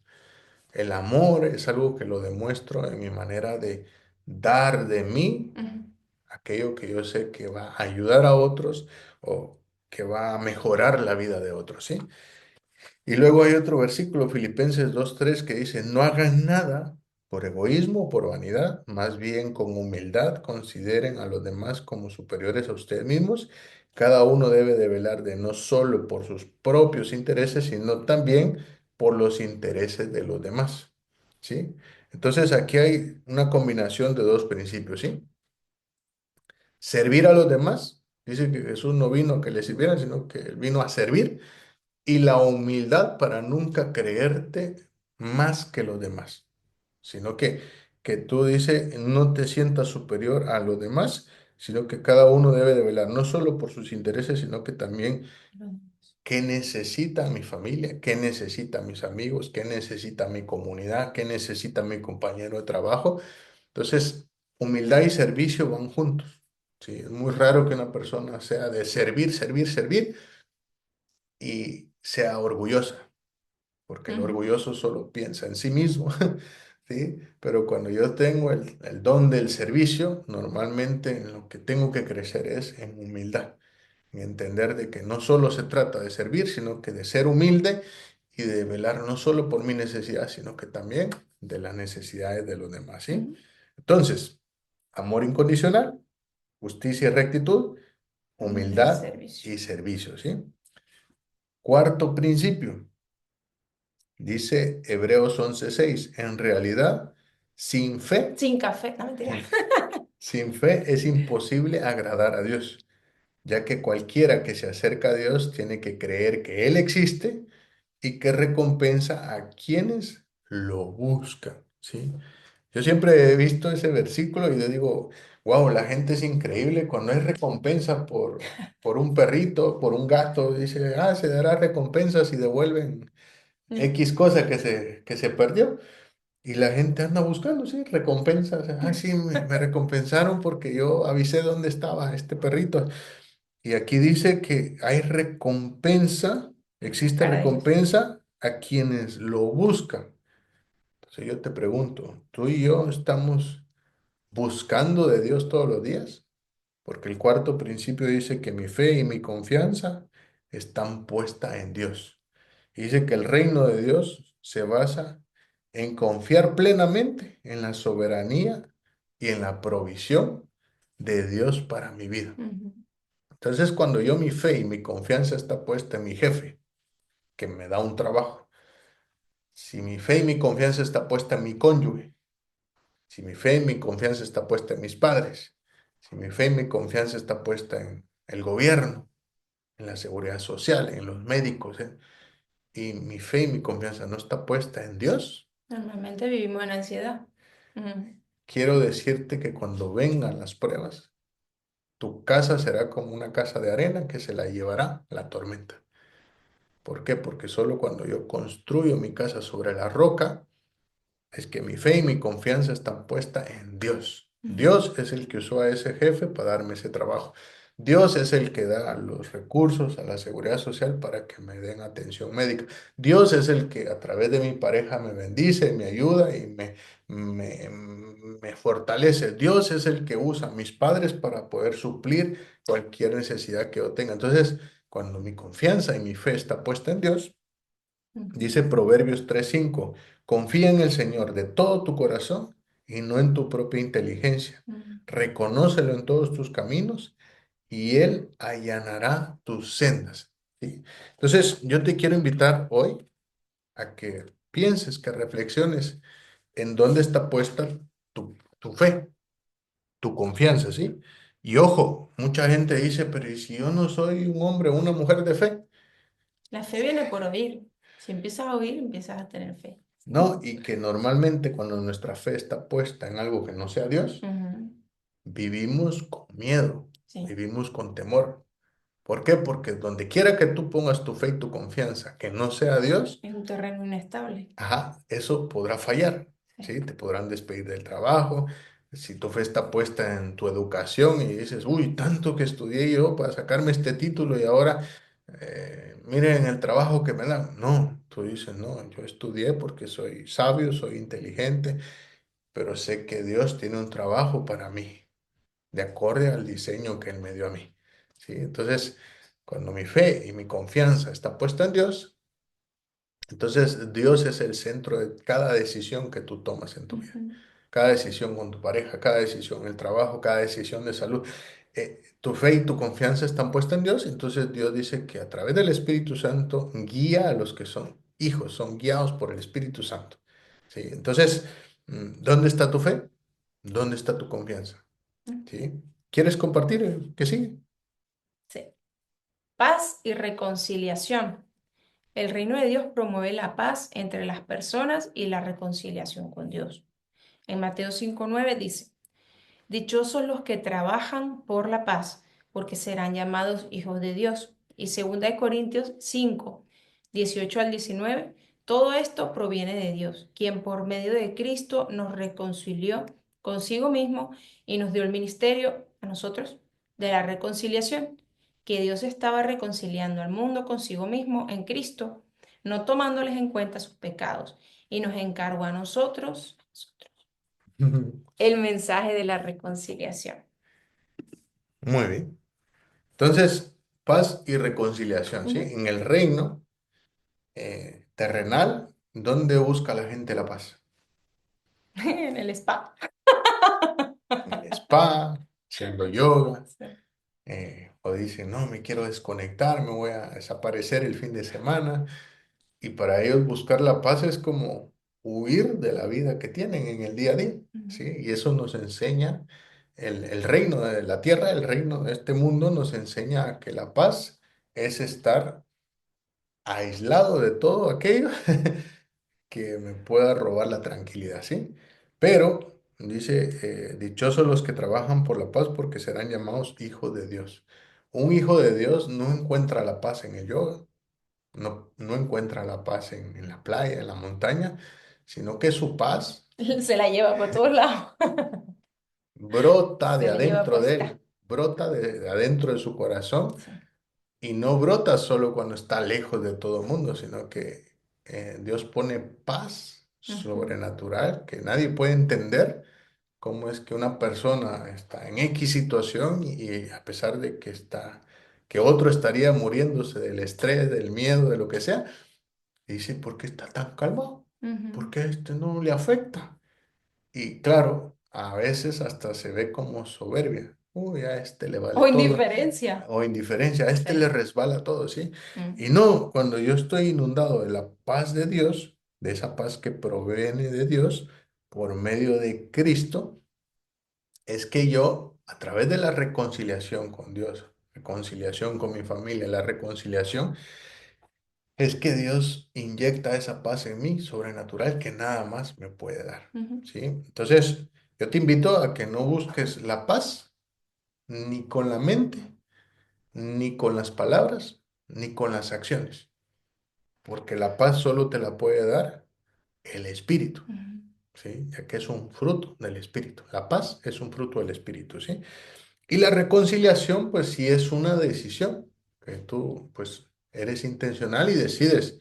El amor es algo que lo demuestro en mi manera de dar de mí Ujú. aquello que yo sé que va a ayudar a otros o que va a mejorar la vida de otros, ¿sí? Y luego hay otro versículo, Filipenses 2:3, que dice, no hagan nada por egoísmo o por vanidad, más bien con humildad consideren a los demás como superiores a ustedes mismos. Cada uno debe de velar de no solo por sus propios intereses, sino también por los intereses de los demás. ¿Sí? Entonces aquí hay una combinación de dos principios, ¿sí? Servir a los demás. Dice que Jesús no vino a que le sirvieran, sino que él vino a servir y la humildad para nunca creerte más que los demás, sino que tú dices, no te sientas superior a los demás, sino que cada uno debe de velar no solo por sus intereses, sino que también Ujú. qué necesita mi familia, qué necesita mis amigos, qué necesita mi comunidad, qué necesita mi compañero de trabajo. Entonces, humildad y servicio van juntos. Sí, es muy raro que una persona sea de servir, servir, servir y sea orgullosa, porque el Ujú. orgulloso solo piensa en sí mismo, ¿sí? Pero cuando yo tengo el don del servicio, normalmente en lo que tengo que crecer es en humildad, en entender de que no solo se trata de servir, sino que de ser humilde y de velar no solo por mi necesidad, sino que también de las necesidades de los demás, ¿sí? Ujú. Entonces, amor incondicional, justicia y rectitud, Humildad y humildad servicio. y servicio, ¿sí? Cuarto principio, dice Hebreos 11:6, en realidad, sin fe, Sin café, no mentira. sin fe es imposible agradar a Dios, ya que cualquiera que se acerca a Dios tiene que creer que Él existe y que recompensa a quienes lo buscan, ¿sí? Yo siempre he visto ese versículo y yo digo, wow, la gente es increíble cuando hay recompensa por un perrito, por un gato, dice, ah, se dará recompensa si devuelven Ujú. X cosa que se perdió. Y la gente anda buscando, sí, recompensas. Ah, sí, me recompensaron porque yo avisé dónde estaba este perrito. Y aquí dice que hay recompensa, existe Para ellos. recompensa a quienes lo buscan. Entonces yo te pregunto, ¿tú y yo estamos buscando de Dios todos los días? Porque el cuarto principio dice que mi fe y mi confianza están puestas en Dios. Y dice que el reino de Dios se basa en confiar plenamente en la soberanía y en la provisión de Dios para mi vida. Ujú. Entonces, cuando yo mi fe y mi confianza está puesta en mi jefe, que me da un trabajo, si mi fe y mi confianza está puesta en mi cónyuge, si mi fe y mi confianza está puesta en mis padres, si mi fe y mi confianza está puesta en el gobierno, en la seguridad social, en los médicos, y mi fe y mi confianza no está puesta en Dios, Normalmente vivimos en ansiedad. Ujú. quiero decirte que cuando vengan las pruebas, tu casa será como una casa de arena que se la llevará la tormenta. ¿Por qué? Porque solo cuando yo construyo mi casa sobre la roca, es que mi fe y mi confianza están puestas en Dios. Ujú. Dios es el que usó a ese jefe para darme ese trabajo. Dios es el que da los recursos a la seguridad social para que me den atención médica. Dios es el que a través de mi pareja me bendice, me ayuda y me, me fortalece. Dios es el que usa a mis padres para poder suplir cualquier necesidad que yo tenga. Entonces, cuando mi confianza y mi fe está puesta en Dios, Ujú. dice Proverbios 3:5, confía en el Señor de todo tu corazón y no en tu propia inteligencia. Ujú. Reconócelo en todos tus caminos y Él allanará tus sendas. ¿Sí? Entonces, yo te quiero invitar hoy a que pienses, que reflexiones en dónde está puesta tu fe, tu confianza, ¿sí? Y ojo, mucha gente dice, pero ¿y si yo no soy un hombre o una mujer de fe? La fe viene por oír. Si empiezas a oír, empiezas a tener fe. ¿No? Y que normalmente cuando nuestra fe está puesta en algo que no sea Dios, Ujú. vivimos con miedo, Sí, vivimos con temor. ¿Por qué? Porque donde quiera que tú pongas tu fe y tu confianza, que no sea Dios, es un terreno inestable. ajá, eso podrá fallar, Sí. ¿sí? Te podrán despedir del trabajo. Si tu fe está puesta en tu educación y dices, uy, tanto que estudié yo para sacarme este título y ahora, miren el trabajo que me dan. No, tú dices, no, yo estudié porque soy sabio, soy inteligente, pero sé que Dios tiene un trabajo para mí, de acorde al diseño que Él me dio a mí. ¿Sí? Entonces, cuando mi fe y mi confianza está puesta en Dios, entonces Dios es el centro de cada decisión que tú tomas en tu vida. Ujú. Cada decisión con tu pareja, cada decisión en el trabajo, cada decisión de salud. Tu fe y tu confianza están puestas en Dios, entonces Dios dice que a través del Espíritu Santo guía a los que son hijos, son guiados por el Espíritu Santo. ¿Sí? Entonces, ¿dónde está tu fe? ¿Dónde está tu confianza? ¿Sí? ¿Quieres compartir el que sigue? Sí. Paz y reconciliación. El reino de Dios promueve la paz entre las personas y la reconciliación con Dios. En Mateo 5:9 dice, Dichosos los que trabajan por la paz, porque serán llamados hijos de Dios. Y 2 Corintios 5, 18 al 19. Todo esto proviene de Dios, quien por medio de Cristo nos reconcilió consigo mismo y nos dio el ministerio a nosotros de la reconciliación, que Dios estaba reconciliando al mundo consigo mismo en Cristo, no tomándoles en cuenta sus pecados, y nos encargó a nosotros el mensaje de la reconciliación. Muy bien. Entonces, paz y reconciliación, ¿sí? Ujú. En el reino terrenal, ¿dónde busca la gente la paz? En el spa. En el spa, haciendo yoga, Sí. o dicen, no, me quiero desconectar, me voy a desaparecer el fin de semana. Y para ellos buscar la paz es como huir de la vida que tienen en el día a día, Ujú. ¿sí? Y eso nos enseña, el reino de la tierra, el reino de este mundo nos enseña que la paz es estar aislado de todo aquello que me pueda robar la tranquilidad, ¿sí? Pero dice, dichosos los que trabajan por la paz porque serán llamados hijos de Dios. Un hijo de Dios no encuentra la paz en el yoga, no encuentra la paz en la playa, en la montaña, sino que su paz Se la lleva por todos lados. brota de Se la lleva adentro de puesta. él, brota de adentro de su corazón Sí. y no brota solo cuando está lejos de todo el mundo, sino que Dios pone paz Ujú. sobrenatural que nadie puede entender cómo es que una persona está en X situación y a pesar de que que otro estaría muriéndose del estrés, del miedo, de lo que sea, dice, ¿por qué está tan calmado? ¿Por Ujú. qué a este no le afecta? Y claro, a veces hasta se ve como soberbia. Uy, a este le O vale todo. indiferencia. O indiferencia, a este le Sí. resbala todo, ¿sí? Mm. Y no, cuando yo estoy inundado de la paz de Dios, de esa paz que proviene de Dios por medio de Cristo, es que yo, a través de la reconciliación con Dios, reconciliación con mi familia, la reconciliación, es que Dios inyecta esa paz en mí, sobrenatural, que nada más me puede dar, Ujú. ¿sí? Entonces, yo te invito a que no busques la paz ni con la mente, ni con las palabras, ni con las acciones, porque la paz solo te la puede dar el Espíritu, Ujú. ¿sí? Ya que es un fruto del Espíritu. La paz es un fruto del Espíritu, ¿sí? Y la reconciliación, pues sí es una decisión, que tú, pues, eres intencional y decides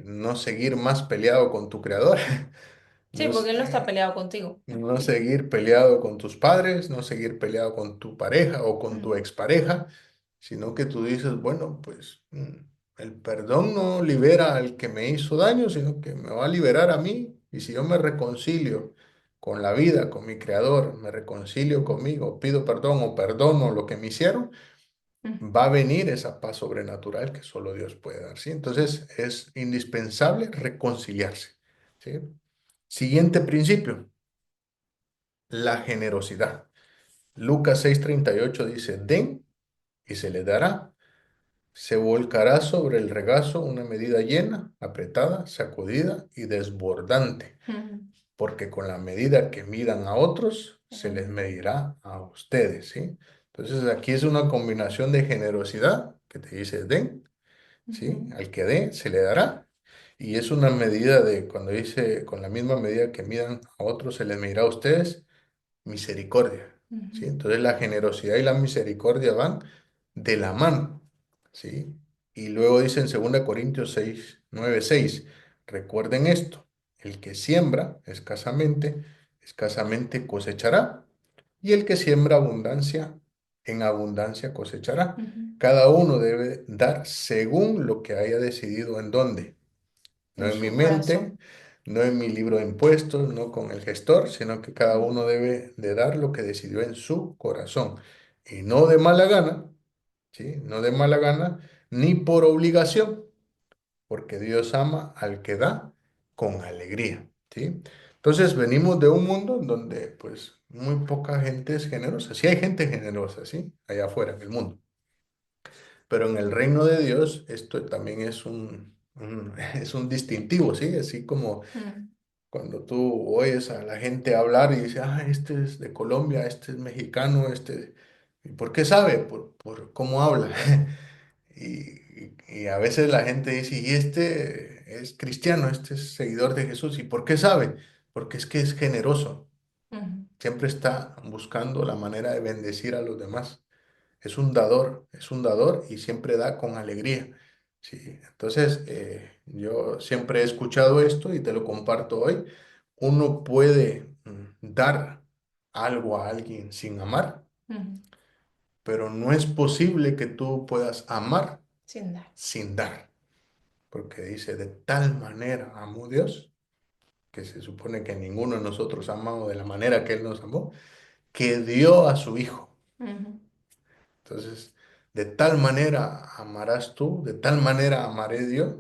no seguir más peleado con tu creador, Sí, no, porque él no está peleado contigo. no seguir peleado con tus padres, no seguir peleado con tu pareja o con tu Mm. expareja, sino que tú dices, bueno, pues el perdón no libera al que me hizo daño, sino que me va a liberar a mí. Y si yo me reconcilio con la vida, con mi creador, me reconcilio conmigo, pido perdón o perdono lo que me hicieron, Mm. va a venir esa paz sobrenatural que solo Dios puede dar, ¿sí? Entonces es indispensable reconciliarse, ¿sí? Siguiente principio, la generosidad. Lucas 6:38 dice, den y se les dará. Se volcará sobre el regazo una medida llena, apretada, sacudida y desbordante, Mm. porque con la medida que midan a otros, se les Mm. medirá a ustedes, ¿sí? Entonces aquí es una combinación de generosidad que te dice den, ¿sí? Ujú. Al que dé, se le dará. Y es una medida de, cuando dice, con la misma medida que midan a otros, se les medirá a ustedes, misericordia, ¿sí? Ujú. Entonces la generosidad y la misericordia van de la mano, ¿sí? Y luego dice en 2 Corintios 6, 9, 6, recuerden esto, el que siembra escasamente, escasamente cosechará, y el que siembra abundancia, en abundancia cosechará. Ujú. Cada uno debe dar según lo que haya decidido en dónde, no En en mi su mente, corazón. no en mi libro de impuestos, no con el gestor, sino que cada Mm. uno debe de dar lo que decidió en su corazón. Y no de mala gana, ¿sí? No de mala gana, ni por obligación, porque Dios ama al que da con alegría, ¿sí? Entonces venimos de un mundo en donde pues muy poca gente es generosa. Sí hay gente generosa, ¿sí? Allá afuera en el mundo. Pero en el reino de Dios esto también es es un distintivo, ¿sí? Así como Mm. Cuando tú oyes a la gente hablar y dices, ah, este es de Colombia, este es mexicano, este... ¿Y por qué sabe? Por cómo habla. Y a veces la gente dice, y este es cristiano, este es seguidor de Jesús. ¿Y por qué sabe? Porque es que es generoso. Ujú, Siempre está buscando la manera de bendecir a los demás. Es un dador y siempre da con alegría. Sí, entonces, yo siempre he escuchado esto y te lo comparto hoy. Uno puede dar algo a alguien sin amar, ujú. pero no es posible que tú puedas amar Sin dar. sin dar, porque dice, de tal manera amó Dios, que se supone que ninguno de nosotros ha amado de la manera que Él nos amó, que dio a su Hijo. Ujú, Entonces, de tal manera amarás tú, de tal manera amaré Dios,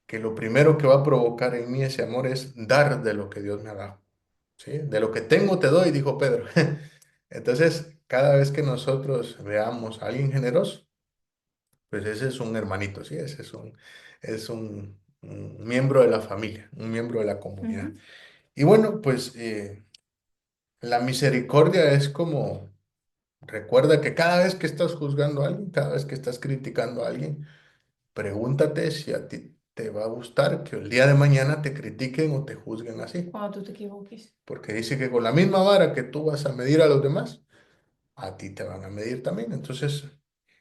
que lo primero que va a provocar en mí ese amor es dar de lo que Dios me ha dado. ¿Sí? De lo que tengo te doy, dijo Pedro. Entonces, cada vez que nosotros veamos a alguien generoso, pues ese es un hermanito, ¿sí? Ese es un miembro de la familia, un miembro de la comunidad. ujú. Y bueno, pues la misericordia es como, recuerda que cada vez que estás juzgando a alguien, cada vez que estás criticando a alguien, pregúntate si a ti te va a gustar que el día de mañana te critiquen o te juzguen así. Cuando tú te equivoques. Porque dice que con la misma vara que tú vas a medir a los demás, a ti te van a medir también. Entonces,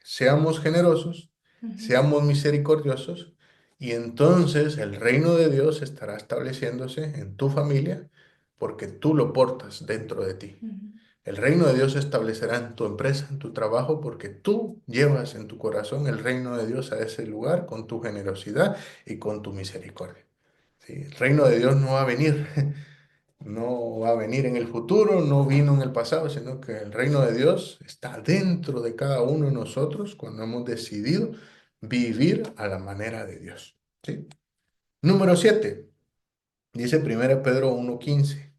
seamos generosos, Ujú, seamos misericordiosos, y entonces el reino de Dios estará estableciéndose en tu familia porque tú lo portas dentro de ti. ujú, El reino de Dios se establecerá en tu empresa, en tu trabajo, porque tú llevas en tu corazón el reino de Dios a ese lugar con tu generosidad y con tu misericordia. ¿Sí? El reino de Dios no va a venir, no va a venir en el futuro, no vino en el pasado, sino que el reino de Dios está dentro de cada uno de nosotros cuando hemos decidido vivir a la manera de Dios. ¿Sí? Número 7, dice 1 Pedro 1:15.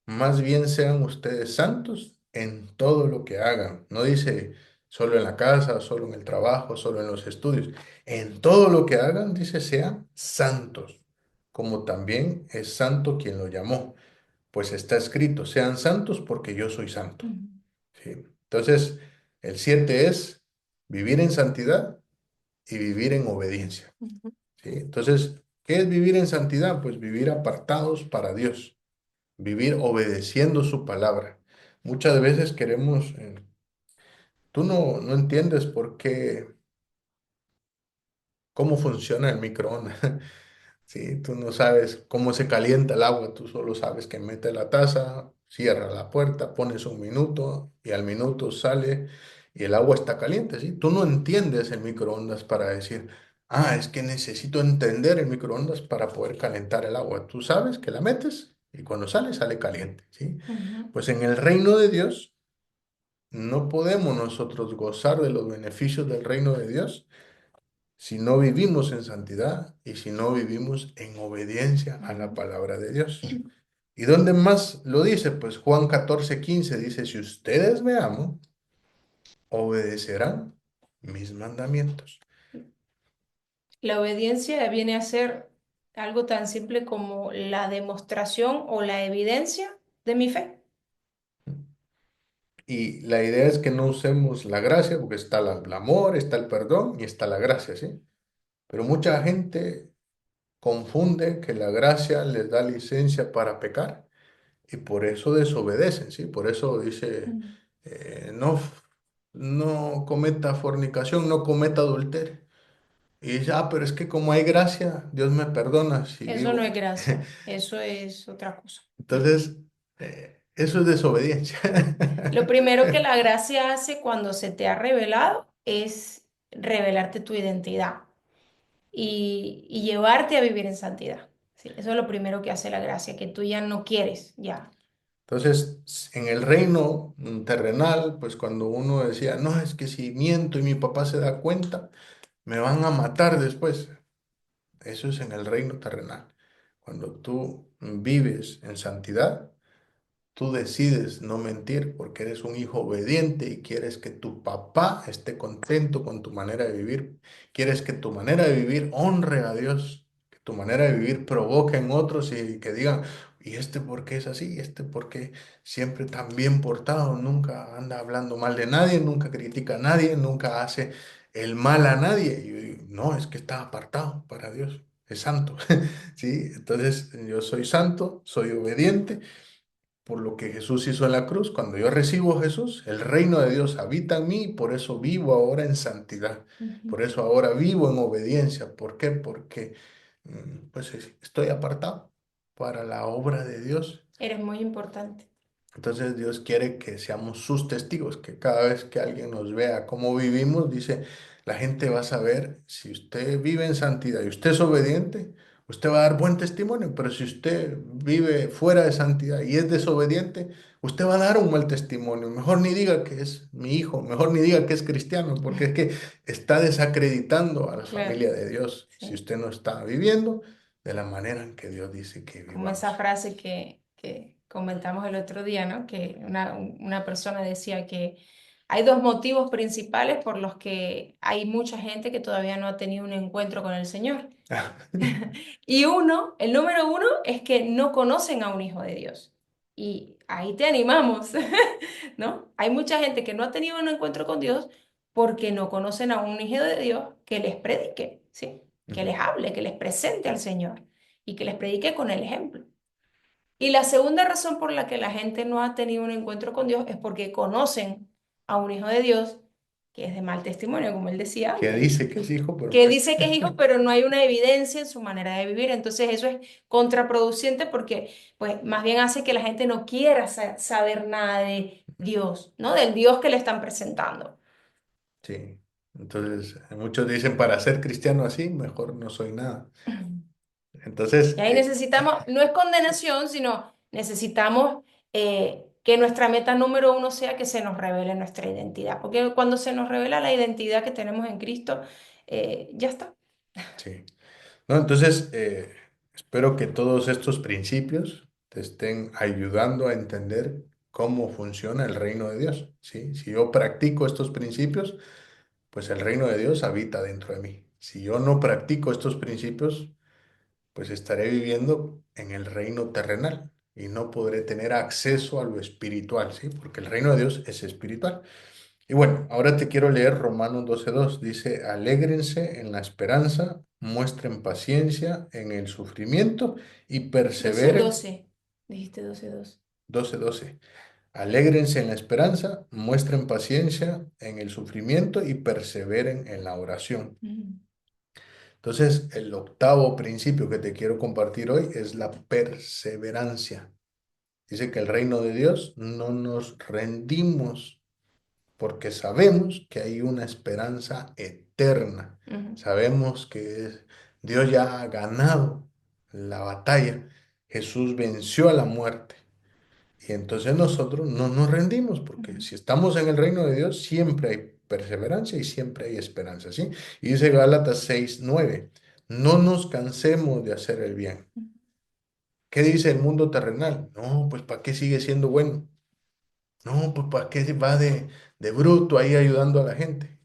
Más bien sean ustedes santos en todo lo que hagan. No dice solo en la casa, solo en el trabajo, solo en los estudios. En todo lo que hagan, dice, sean santos, como también es santo quien lo llamó. Pues está escrito, sean santos porque yo soy santo. ujú, ¿Sí? Entonces, el 7 es vivir en santidad y vivir en obediencia. ujú. ¿Sí? Entonces, ¿qué es vivir en santidad? Pues vivir apartados para Dios, vivir obedeciendo su palabra. Muchas veces queremos, tú no entiendes por qué, cómo funciona el microondas. Sí, tú no sabes cómo se calienta el agua, tú solo sabes que mete la taza, cierra la puerta, pones un minuto y al minuto sale y el agua está caliente, ¿sí? Tú no entiendes el microondas para decir, ah, es que necesito entender el microondas para poder calentar el agua. Tú sabes que la metes y cuando sale, sale caliente, ¿sí? Ujú, Pues en el reino de Dios no podemos nosotros gozar de los beneficios del reino de Dios si no vivimos en santidad y si no vivimos en obediencia a la ujú. palabra de Dios. ¿Y dónde más lo dice? Pues Juan 14:15 dice, si ustedes me aman, obedecerán mis mandamientos. La obediencia viene a ser algo tan simple como la demostración o la evidencia de mi fe. Y la idea es que no usemos la gracia, porque está el amor, está el perdón y está la gracia, ¿sí? Pero mucha gente confunde que la gracia les da licencia para pecar y por eso desobedecen, ¿sí? Por eso dice, Mm. no, no cometa fornicación, no cometa adulterio. Y dice, ah, pero es que como hay gracia, Dios me perdona si Eso no vivo. es gracia, eso es otra cosa. Entonces, eso es desobediencia. Lo primero que la gracia hace cuando se te ha revelado es revelarte tu identidad y llevarte a vivir en santidad. Sí, eso es lo primero que hace la gracia, que tú ya no quieres, ya. Entonces, en el reino terrenal, pues cuando uno decía, no, es que si miento y mi papá se da cuenta, me van a matar después. Eso es en el reino terrenal. Cuando tú vives en santidad, tú decides no mentir porque eres un hijo obediente y quieres que tu papá esté contento con tu manera de vivir. Quieres que tu manera de vivir honre a Dios, que tu manera de vivir provoca en otros y que digan, ¿y este por qué es así? ¿Y este por qué siempre tan bien portado? Nunca anda hablando mal de nadie, nunca critica a nadie, nunca hace el mal a nadie. Y yo digo, no, es que está apartado para Dios, es santo. ¿Sí? Entonces yo soy santo, soy obediente por lo que Jesús hizo en la cruz. Cuando yo recibo a Jesús, el reino de Dios habita en mí y por eso vivo ahora en santidad. Ujú. Por eso ahora vivo en obediencia. ¿Por qué? Porque pues estoy apartado para la obra de Dios. Eres muy importante. Entonces Dios quiere que seamos sus testigos, que cada vez que alguien nos vea cómo vivimos, dice, la gente va a saber si usted vive en santidad y usted es obediente, usted va a dar buen testimonio, pero si usted vive fuera de santidad y es desobediente, usted va a dar un mal testimonio. Mejor ni diga que es mi hijo, mejor ni diga que es cristiano, porque es que está desacreditando a la Claro, familia de Dios si sí. usted no está viviendo de la manera en que Dios dice que Como esa vivamos. frase que comentamos el otro día, ¿no? Que una persona decía que hay dos motivos principales por los que hay mucha gente que todavía no ha tenido un encuentro con el Señor. Y uno, el número uno, es que no conocen a un hijo de Dios. Y ahí te animamos, ¿no? Hay mucha gente que no ha tenido un encuentro con Dios porque no conocen a un hijo de Dios que les predique, ¿sí? Que les hable, que les presente al Señor y que les predique con el ejemplo. Y la segunda razón por la que la gente no ha tenido un encuentro con Dios es porque conocen a un hijo de Dios que es de mal testimonio, como él decía Que antes, dice que es hijo, pero que pues dice que es hijo, pero no hay una evidencia en su manera de vivir. Entonces eso es contraproducente porque pues más bien hace que la gente no quiera saber nada de Dios, ¿no? Del Dios que le están presentando. sí. Entonces, muchos dicen, para ser cristiano así, mejor no soy nada. Y Entonces, ahí necesitamos, no es condenación, sino necesitamos que nuestra meta número uno sea que se nos revele nuestra identidad, porque cuando se nos revela la identidad que tenemos en Cristo, ya está. sí. No, entonces, espero que todos estos principios te estén ayudando a entender cómo funciona el reino de Dios, ¿sí? Si yo practico estos principios, pues el reino de Dios habita dentro de mí. Si yo no practico estos principios, pues estaré viviendo en el reino terrenal y no podré tener acceso a lo espiritual, ¿sí? Porque el reino de Dios es espiritual. Y bueno, ahora te quiero leer Romanos 12:2. Dice, alégrense en la esperanza, muestren paciencia en el sufrimiento y 12 perseveren. 12 dijiste 12 12. 12:12. Alégrense en la esperanza, muestren paciencia en el sufrimiento y perseveren en la oración. Ujú, Entonces, el octavo principio que te quiero compartir hoy es la perseverancia. Dice que el reino de Dios no nos rendimos porque sabemos que hay una esperanza eterna. ujú, Sabemos que Dios ya ha ganado la batalla. Jesús venció a la muerte. Y entonces nosotros no nos rendimos, porque ujú, si estamos en el reino de Dios, siempre hay perseverancia y siempre hay esperanza, ¿sí? Y dice Gálatas 6:9, no nos cansemos de hacer el bien. ¿Qué dice el mundo terrenal? No, pues ¿para qué sigue siendo bueno? No, pues ¿para qué va de bruto ahí ayudando a la gente?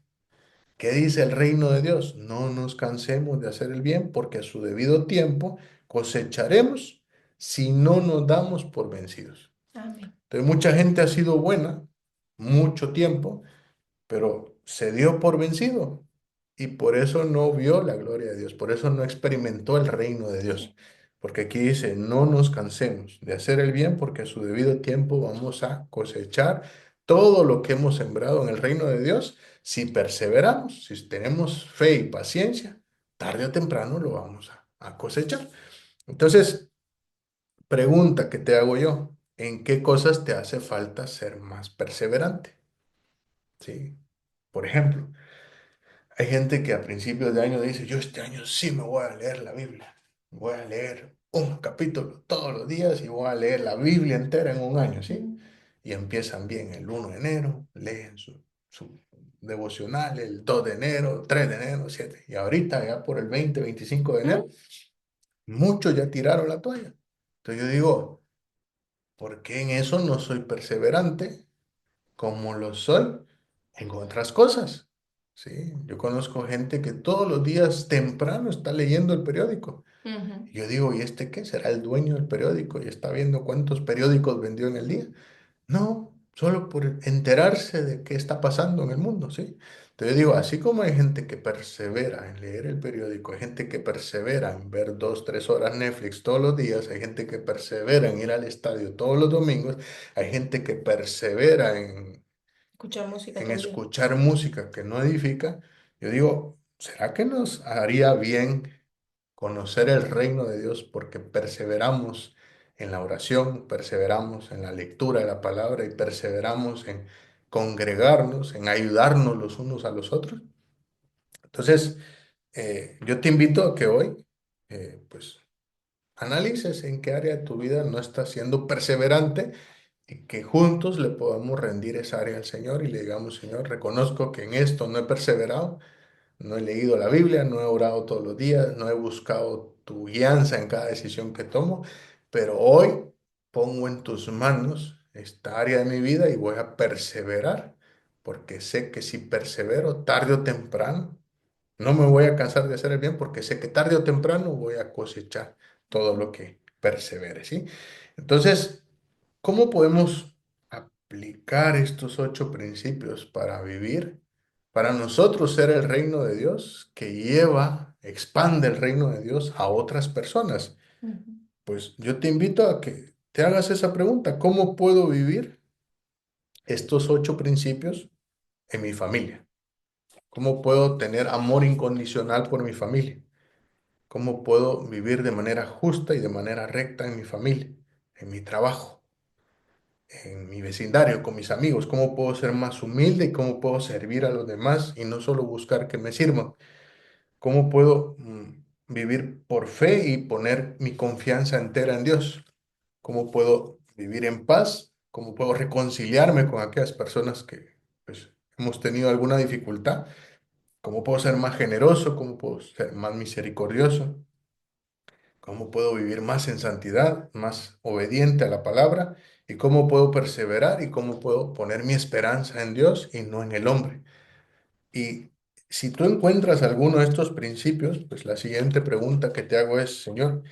¿Qué dice el reino de Dios? No nos cansemos de hacer el bien porque a su debido tiempo cosecharemos si no nos damos por vencidos. amén. Entonces mucha gente ha sido buena mucho tiempo, pero se dio por vencido y por eso no vio la gloria de Dios, por eso no experimentó el reino de Dios. Sí. Porque aquí dice, no nos cansemos de hacer el bien porque a su debido tiempo vamos a cosechar todo lo que hemos sembrado en el reino de Dios. Si perseveramos, si tenemos fe y paciencia, tarde o temprano lo vamos a cosechar. Entonces, pregunta que te hago yo, ¿en qué cosas te hace falta ser más perseverante? ¿Sí? Por ejemplo, hay gente que a principios de año dice, yo este año sí me voy a leer la Biblia. Voy a leer un capítulo todos los días y voy a leer la Biblia entera en un año, ¿sí? Ujú, Y empiezan bien el 1 de enero, leen su devocional, el 2 de enero, 3 de enero, 7. Y ahorita ya por el 20, 25 de enero, ujú, muchos ya tiraron la toalla. Entonces yo digo, ¿por qué en eso no soy perseverante como lo soy en otras cosas? ¿sí? Yo conozco gente que todos los días temprano está leyendo el periódico. Ujú. Y yo digo, ¿y este qué? ¿Será el dueño del periódico y está viendo cuántos periódicos vendió en el día? No, solo por enterarse de qué está pasando en el mundo, ¿sí? Entonces digo, así como hay gente que persevera en leer el periódico, hay gente que persevera en ver 2, 3 horas Netflix todos los días, hay gente que persevera en ir al estadio todos los domingos, hay gente que persevera Escuchar música en también. escuchar música que no edifica. Yo digo, ¿será que nos haría bien conocer el reino de Dios porque perseveramos en la oración, perseveramos en la lectura de la palabra y perseveramos en congregarnos, en ayudarnos los unos a los otros? Entonces, yo te invito a que hoy, pues, analices en qué área de tu vida no estás siendo perseverante y que juntos le podamos rendir esa área al Señor y le digamos, Señor, reconozco que en esto no he perseverado, no he leído la Biblia, no he orado todos los días, no he buscado tu guianza en cada decisión que tomo, pero hoy pongo en tus manos esta área de mi vida y voy a perseverar, porque sé que si persevero tarde o temprano, no me voy a cansar de hacer el bien, porque sé que tarde o temprano voy a cosechar todo lo que persevere, ¿sí? Entonces, ¿cómo podemos aplicar estos 8 principios para vivir, para nosotros ser el reino de Dios que lleva, expande el reino de Dios a otras personas? Ujú. Pues yo te invito a que te hagas esa pregunta: ¿cómo puedo vivir estos 8 principios en mi familia? ¿Cómo puedo tener amor incondicional por mi familia? ¿Cómo puedo vivir de manera justa y de manera recta en mi familia, en mi trabajo, en mi vecindario, con mis amigos? ¿Cómo puedo ser más humilde y cómo puedo servir a los demás y no solo buscar que me sirvan? ¿Cómo puedo vivir por fe y poner mi confianza entera en Dios? ¿Cómo puedo vivir en paz? ¿Cómo puedo reconciliarme con aquellas personas que, pues, hemos tenido alguna dificultad? ¿Cómo puedo ser más generoso? ¿Cómo puedo ser más misericordioso? ¿Cómo puedo vivir más en santidad, más obediente a la palabra? ¿Y cómo puedo perseverar? ¿Y cómo puedo poner mi esperanza en Dios y no en el hombre? Y si tú encuentras alguno de estos principios, pues la siguiente pregunta que te hago es, Señor,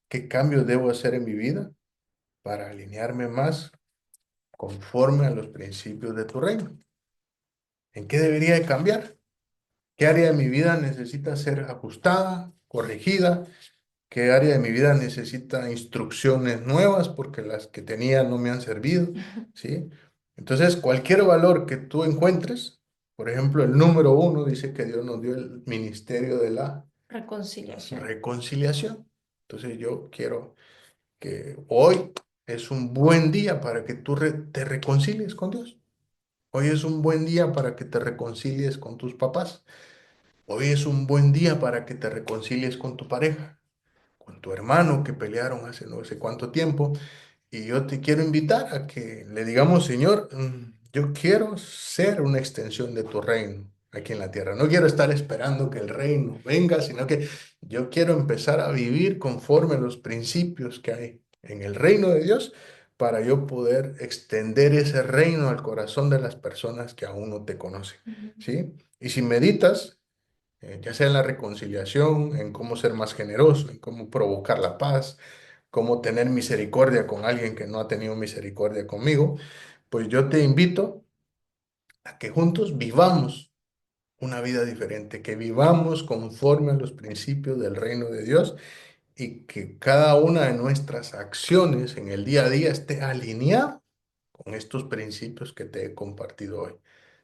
¿qué cambios debo hacer en mi vida para alinearme más conforme a los principios de tu reino? ¿En qué debería de cambiar? ¿Qué área de mi vida necesita ser ajustada, corregida? ¿Qué área de mi vida necesita instrucciones nuevas porque las que tenía no me han servido? ¿Sí? Entonces, cualquier valor que tú encuentres, por ejemplo, el número 1 dice que Dios nos dio el ministerio de la Reconciliación. reconciliación. Entonces, yo quiero que hoy es un buen día para que tú te reconcilies con Dios. Hoy es un buen día para que te reconcilies con tus papás. Hoy es un buen día para que te reconcilies con tu pareja, con tu hermano que pelearon hace no sé cuánto tiempo. Y yo te quiero invitar a que le digamos, Señor, yo quiero ser una extensión de tu reino aquí en la tierra. No quiero estar esperando que el reino venga, sino que yo quiero empezar a vivir conforme a los principios que hay en el reino de Dios para yo poder extender ese reino al corazón de las personas que aún no te conocen, Ujú. ¿sí? Y si meditas ya sea en la reconciliación, en cómo ser más generoso, en cómo provocar la paz, cómo tener misericordia con alguien que no ha tenido misericordia conmigo, pues yo te invito a que juntos vivamos una vida diferente, que vivamos conforme a los principios del reino de Dios y que cada una de nuestras acciones en el día a día esté alineada con estos principios que te he compartido hoy,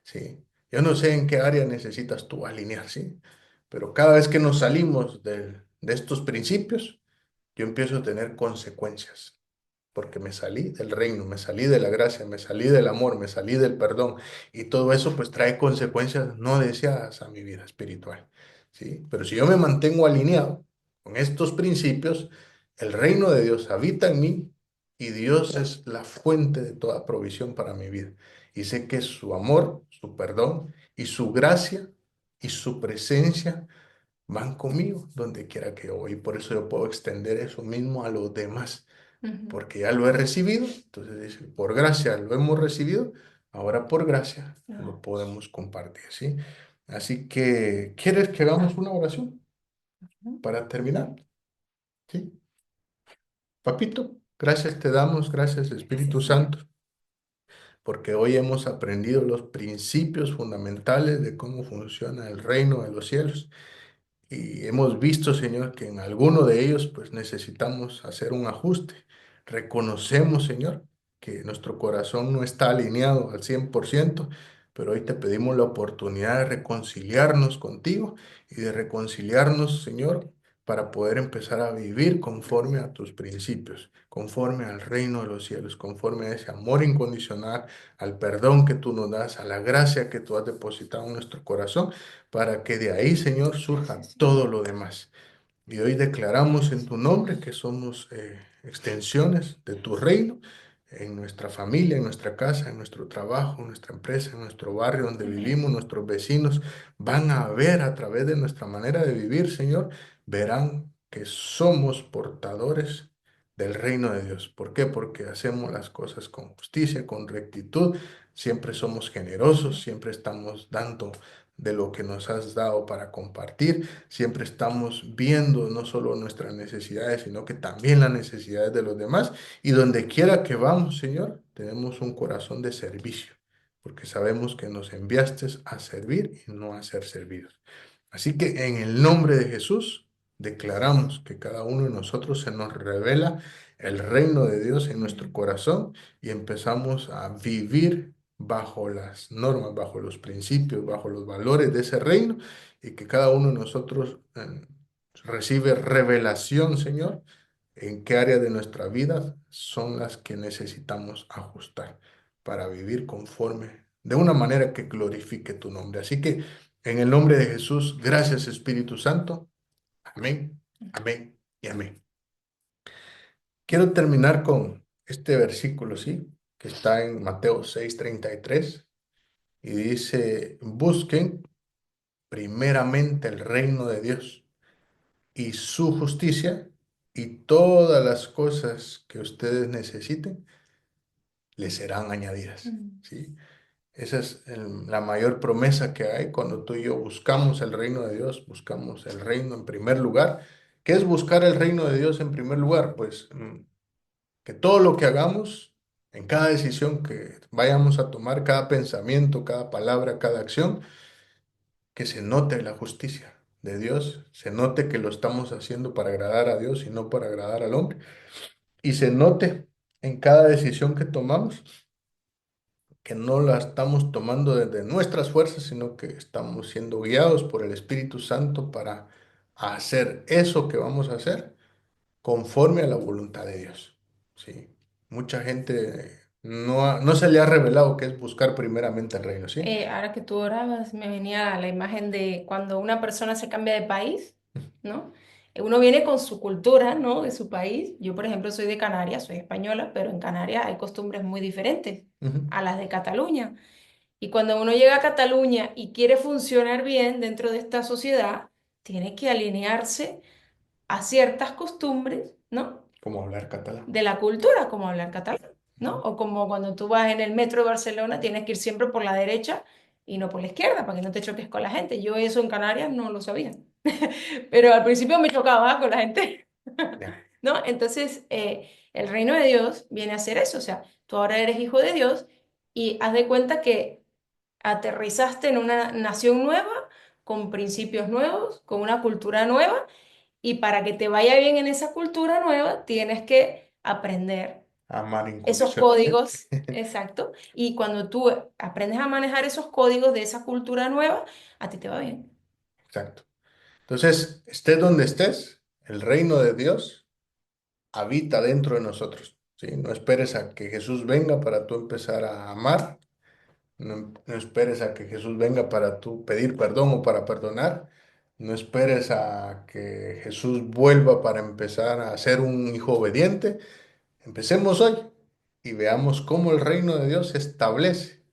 ¿sí? Yo no sé en qué área necesitas tú alinear, ¿sí? Pero cada vez que nos salimos de estos principios, yo empiezo a tener consecuencias porque me salí del reino, me salí de la gracia, me salí del amor, me salí del perdón, y todo eso pues trae consecuencias no deseadas a mi vida espiritual, ¿sí? Pero si yo me mantengo alineado con estos principios, el reino de Dios habita en mí y Dios es la fuente de toda provisión para mi vida. Y sé que su amor, su perdón y su gracia y su presencia van conmigo donde quiera que voy. Y por eso yo puedo extender eso mismo a los demás Ujú. porque ya lo he recibido. Entonces dice, por gracia lo hemos recibido, ahora por gracia lo No. podemos compartir, ¿sí? Así que, ¿quieres que hagamos una oración Ujú. para terminar? ¿Sí? Papito, gracias te damos, gracias Espíritu Gracias, Señor. Santo, porque hoy hemos aprendido los principios fundamentales de cómo funciona el reino de los cielos. Y hemos visto, Señor, que en alguno de ellos pues necesitamos hacer un ajuste. Reconocemos, Señor, que nuestro corazón no está alineado al 100%, pero hoy te pedimos la oportunidad de reconciliarnos contigo y de reconciliarnos, Señor, para poder empezar a vivir conforme a tus principios, conforme al reino de los cielos, conforme a ese amor incondicional, al perdón que tú nos das, a la gracia que tú has depositado en nuestro corazón para que de ahí, Señor, surja todo lo demás. Y hoy declaramos en tu nombre que somos extensiones de tu reino en nuestra familia, en nuestra casa, en nuestro trabajo, en nuestra empresa, en nuestro barrio donde Amén. vivimos. Nuestros vecinos van a ver a través de nuestra manera de vivir, Señor, verán que somos portadores del reino de Dios. ¿Por qué? Porque hacemos las cosas con justicia, con rectitud, siempre somos generosos, siempre estamos dando de lo que nos has dado para compartir. Siempre estamos viendo no solo nuestras necesidades, sino que también las necesidades de los demás. Y donde quiera que vamos, Señor, tenemos un corazón de servicio, porque sabemos que nos enviaste a servir y no a ser servidos. Así que en el nombre de Jesús declaramos que cada uno de nosotros se nos revela el reino de Dios en nuestro corazón y empezamos a vivir bajo las normas, bajo los principios, bajo los valores de ese reino y que cada uno de nosotros recibe revelación, Señor, en qué área de nuestra vida son las que necesitamos ajustar para vivir conforme, de una manera que glorifique tu nombre. Así que en el nombre de Jesús, gracias Espíritu Santo. Amén, amén y amén. Quiero terminar con este versículo, ¿sí? Que está en Mateo 6:33 y dice, busquen primeramente el reino de Dios y su justicia y todas las cosas que ustedes necesiten les serán añadidas, Mm. ¿sí? Esa es la mayor promesa que hay cuando tú y yo buscamos el reino de Dios, buscamos el reino en primer lugar. ¿Qué es buscar el reino de Dios en primer lugar? Pues que todo lo que hagamos, en cada decisión que vayamos a tomar, cada pensamiento, cada palabra, cada acción, que se note la justicia de Dios, se note que lo estamos haciendo para agradar a Dios y no para agradar al hombre, y se note en cada decisión que tomamos que no la estamos tomando desde nuestras fuerzas, sino que estamos siendo guiados por el Espíritu Santo para hacer eso que vamos a hacer conforme a la voluntad de Dios. Sí. Mucha gente no se le ha revelado que es buscar primeramente el reino, ¿sí? Ahora que tú orabas, me venía la imagen de cuando una persona se cambia de país, ¿no? Uno viene con su cultura, ¿no? De su país. Yo, por ejemplo, soy de Canarias, soy española, pero en Canarias hay costumbres muy diferentes Ujú. a las de Cataluña. Y cuando uno llega a Cataluña y quiere funcionar bien dentro de esta sociedad, tiene que alinearse a ciertas costumbres, ¿no? Como hablar catalán. De la cultura, como hablar catalán, ¿no? Ujú. O como cuando tú vas en el metro de Barcelona, tienes que ir siempre por la derecha y no por la izquierda, para que no te choques con la gente. Yo eso en Canarias no lo sabía, pero al principio me chocaba con la gente, Ya. ¿no? Entonces, el reino de Dios viene a ser eso, o sea, tú ahora eres hijo de Dios y haz de cuenta que aterrizaste en una nación nueva, con principios nuevos, con una cultura nueva, y para que te vaya bien en esa cultura nueva, tienes que aprender Amar esos incondicionalmente. códigos, exacto. Y cuando tú aprendes a manejar esos códigos de esa cultura nueva, a ti te va bien. Exacto. Entonces, estés donde estés, el reino de Dios habita dentro de nosotros, ¿sí? No esperes a que Jesús venga para tú empezar a amar, no esperes a que Jesús venga para tú pedir perdón o para perdonar, no esperes a que Jesús vuelva para empezar a ser un hijo obediente. Empecemos hoy y veamos cómo el reino de Dios se establece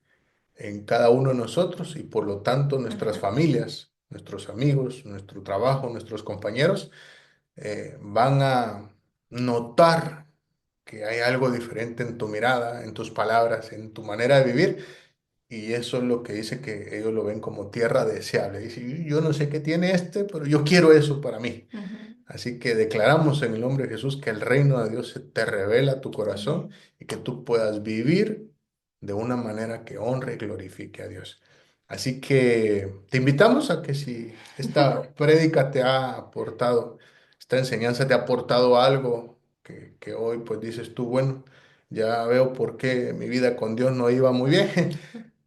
en cada uno de nosotros y por lo tanto nuestras Ujú. familias, nuestros amigos, nuestro trabajo, nuestros compañeros van a notar que hay algo diferente en tu mirada, en tus palabras, en tu manera de vivir y eso es lo que dice que ellos lo ven como tierra deseable. Dice, yo no sé qué tiene este, pero yo quiero eso para mí. Ujú. Así que declaramos en el nombre de Jesús que el reino de Dios se te revela a tu corazón Amén. y que tú puedas vivir de una manera que honre y glorifique a Dios. Así que te invitamos a que si esta prédica te ha aportado, esta enseñanza te ha aportado algo que hoy pues dices tú, bueno, ya veo por qué mi vida con Dios no iba muy bien,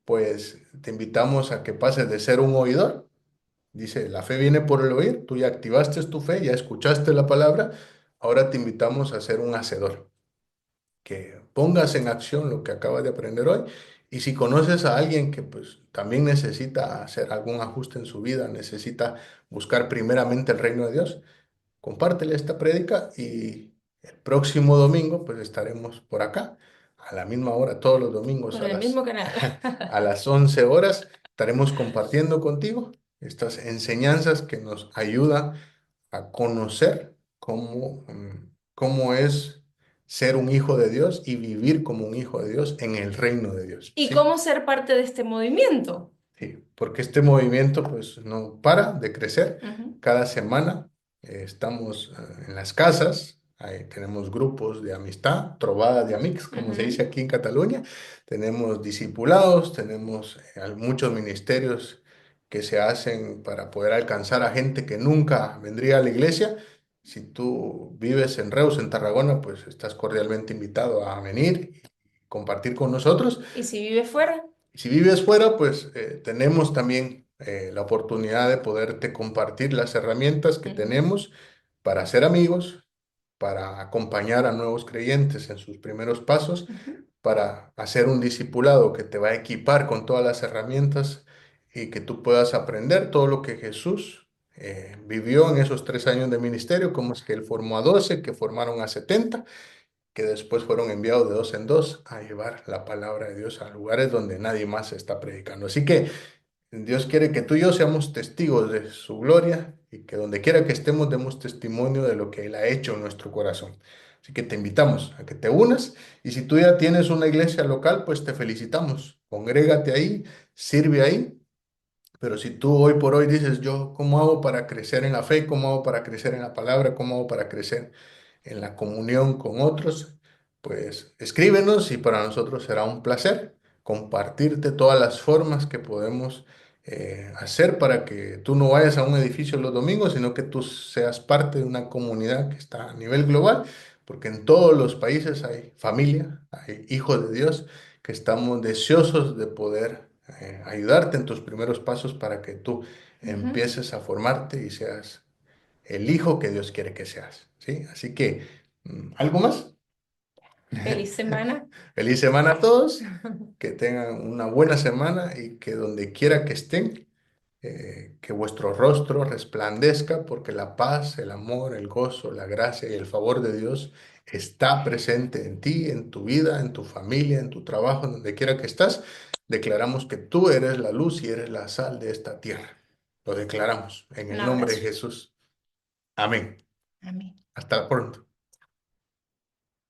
pues te invitamos a que pases de ser un oidor. Dice, la fe viene por el oír, tú ya activaste tu fe, ya escuchaste la palabra, ahora te invitamos a ser un hacedor, que pongas en acción lo que acabas de aprender hoy. Y si conoces a alguien que pues también necesita hacer algún ajuste en su vida, necesita buscar primeramente el reino de Dios, compártele esta prédica y el próximo domingo pues estaremos por acá a la misma hora, todos los domingos Por el mismo canal. a las 11 horas estaremos compartiendo contigo estas enseñanzas que nos ayudan a conocer cómo es ser un hijo de Dios y vivir como un hijo de Dios en el reino de Dios, ¿Y ¿sí? cómo ser parte de este movimiento? Sí, porque este movimiento pues no para de crecer. Ujú, Cada semana estamos en las casas, ahí tenemos grupos de amistad, trovadas de amics, como se dice ujú. aquí en Cataluña. Tenemos discipulados, tenemos muchos ministerios que se hacen para poder alcanzar a gente que nunca vendría a la iglesia. Si tú vives en Reus, en Tarragona, pues estás cordialmente invitado a venir y compartir con nosotros. ¿Y si vive fuera? Si vives fuera, pues tenemos también la oportunidad de poderte compartir las herramientas que Ujú, tenemos para ser amigos, para acompañar a nuevos creyentes en sus primeros pasos, ujú, para hacer un discipulado que te va a equipar con todas las herramientas y que tú puedas aprender todo lo que Jesús vivió en esos 3 años de ministerio, como es que Él formó a 12, que formaron a 70 que después fueron enviados de dos en dos a llevar la palabra de Dios a lugares donde nadie más está predicando. Así que Dios quiere que tú y yo seamos testigos de su gloria y que donde quiera que estemos demos testimonio de lo que Él ha hecho en nuestro corazón. Así que te invitamos a que te unas y si tú ya tienes una iglesia local, pues te felicitamos. Congrégate ahí, sirve ahí, pero si tú hoy por hoy dices, yo, ¿cómo hago para crecer en la fe? ¿Cómo hago para crecer en la palabra? ¿Cómo hago para crecer en la comunión con otros? Pues escríbenos y para nosotros será un placer compartirte todas las formas que podemos hacer para que tú no vayas a un edificio los domingos, sino que tú seas parte de una comunidad que está a nivel global, porque en todos los países hay familia, hay hijos de Dios que estamos deseosos de poder ayudarte en tus primeros pasos para que tú ujú. empieces a formarte y seas el hijo que Dios quiere que seas, ¿sí? Así que, ¿algo más? Feliz semana. Feliz semana a todos, que tengan una buena semana y que donde quiera que estén, que vuestro rostro resplandezca porque la paz, el amor, el gozo, la gracia y el favor de Dios está presente en ti, en tu vida, en tu familia, en tu trabajo, donde quiera que estás. Declaramos que tú eres la luz y eres la sal de esta tierra. Lo declaramos en Un el nombre de abrazo. Jesús. Amén. Amén. Hasta pronto.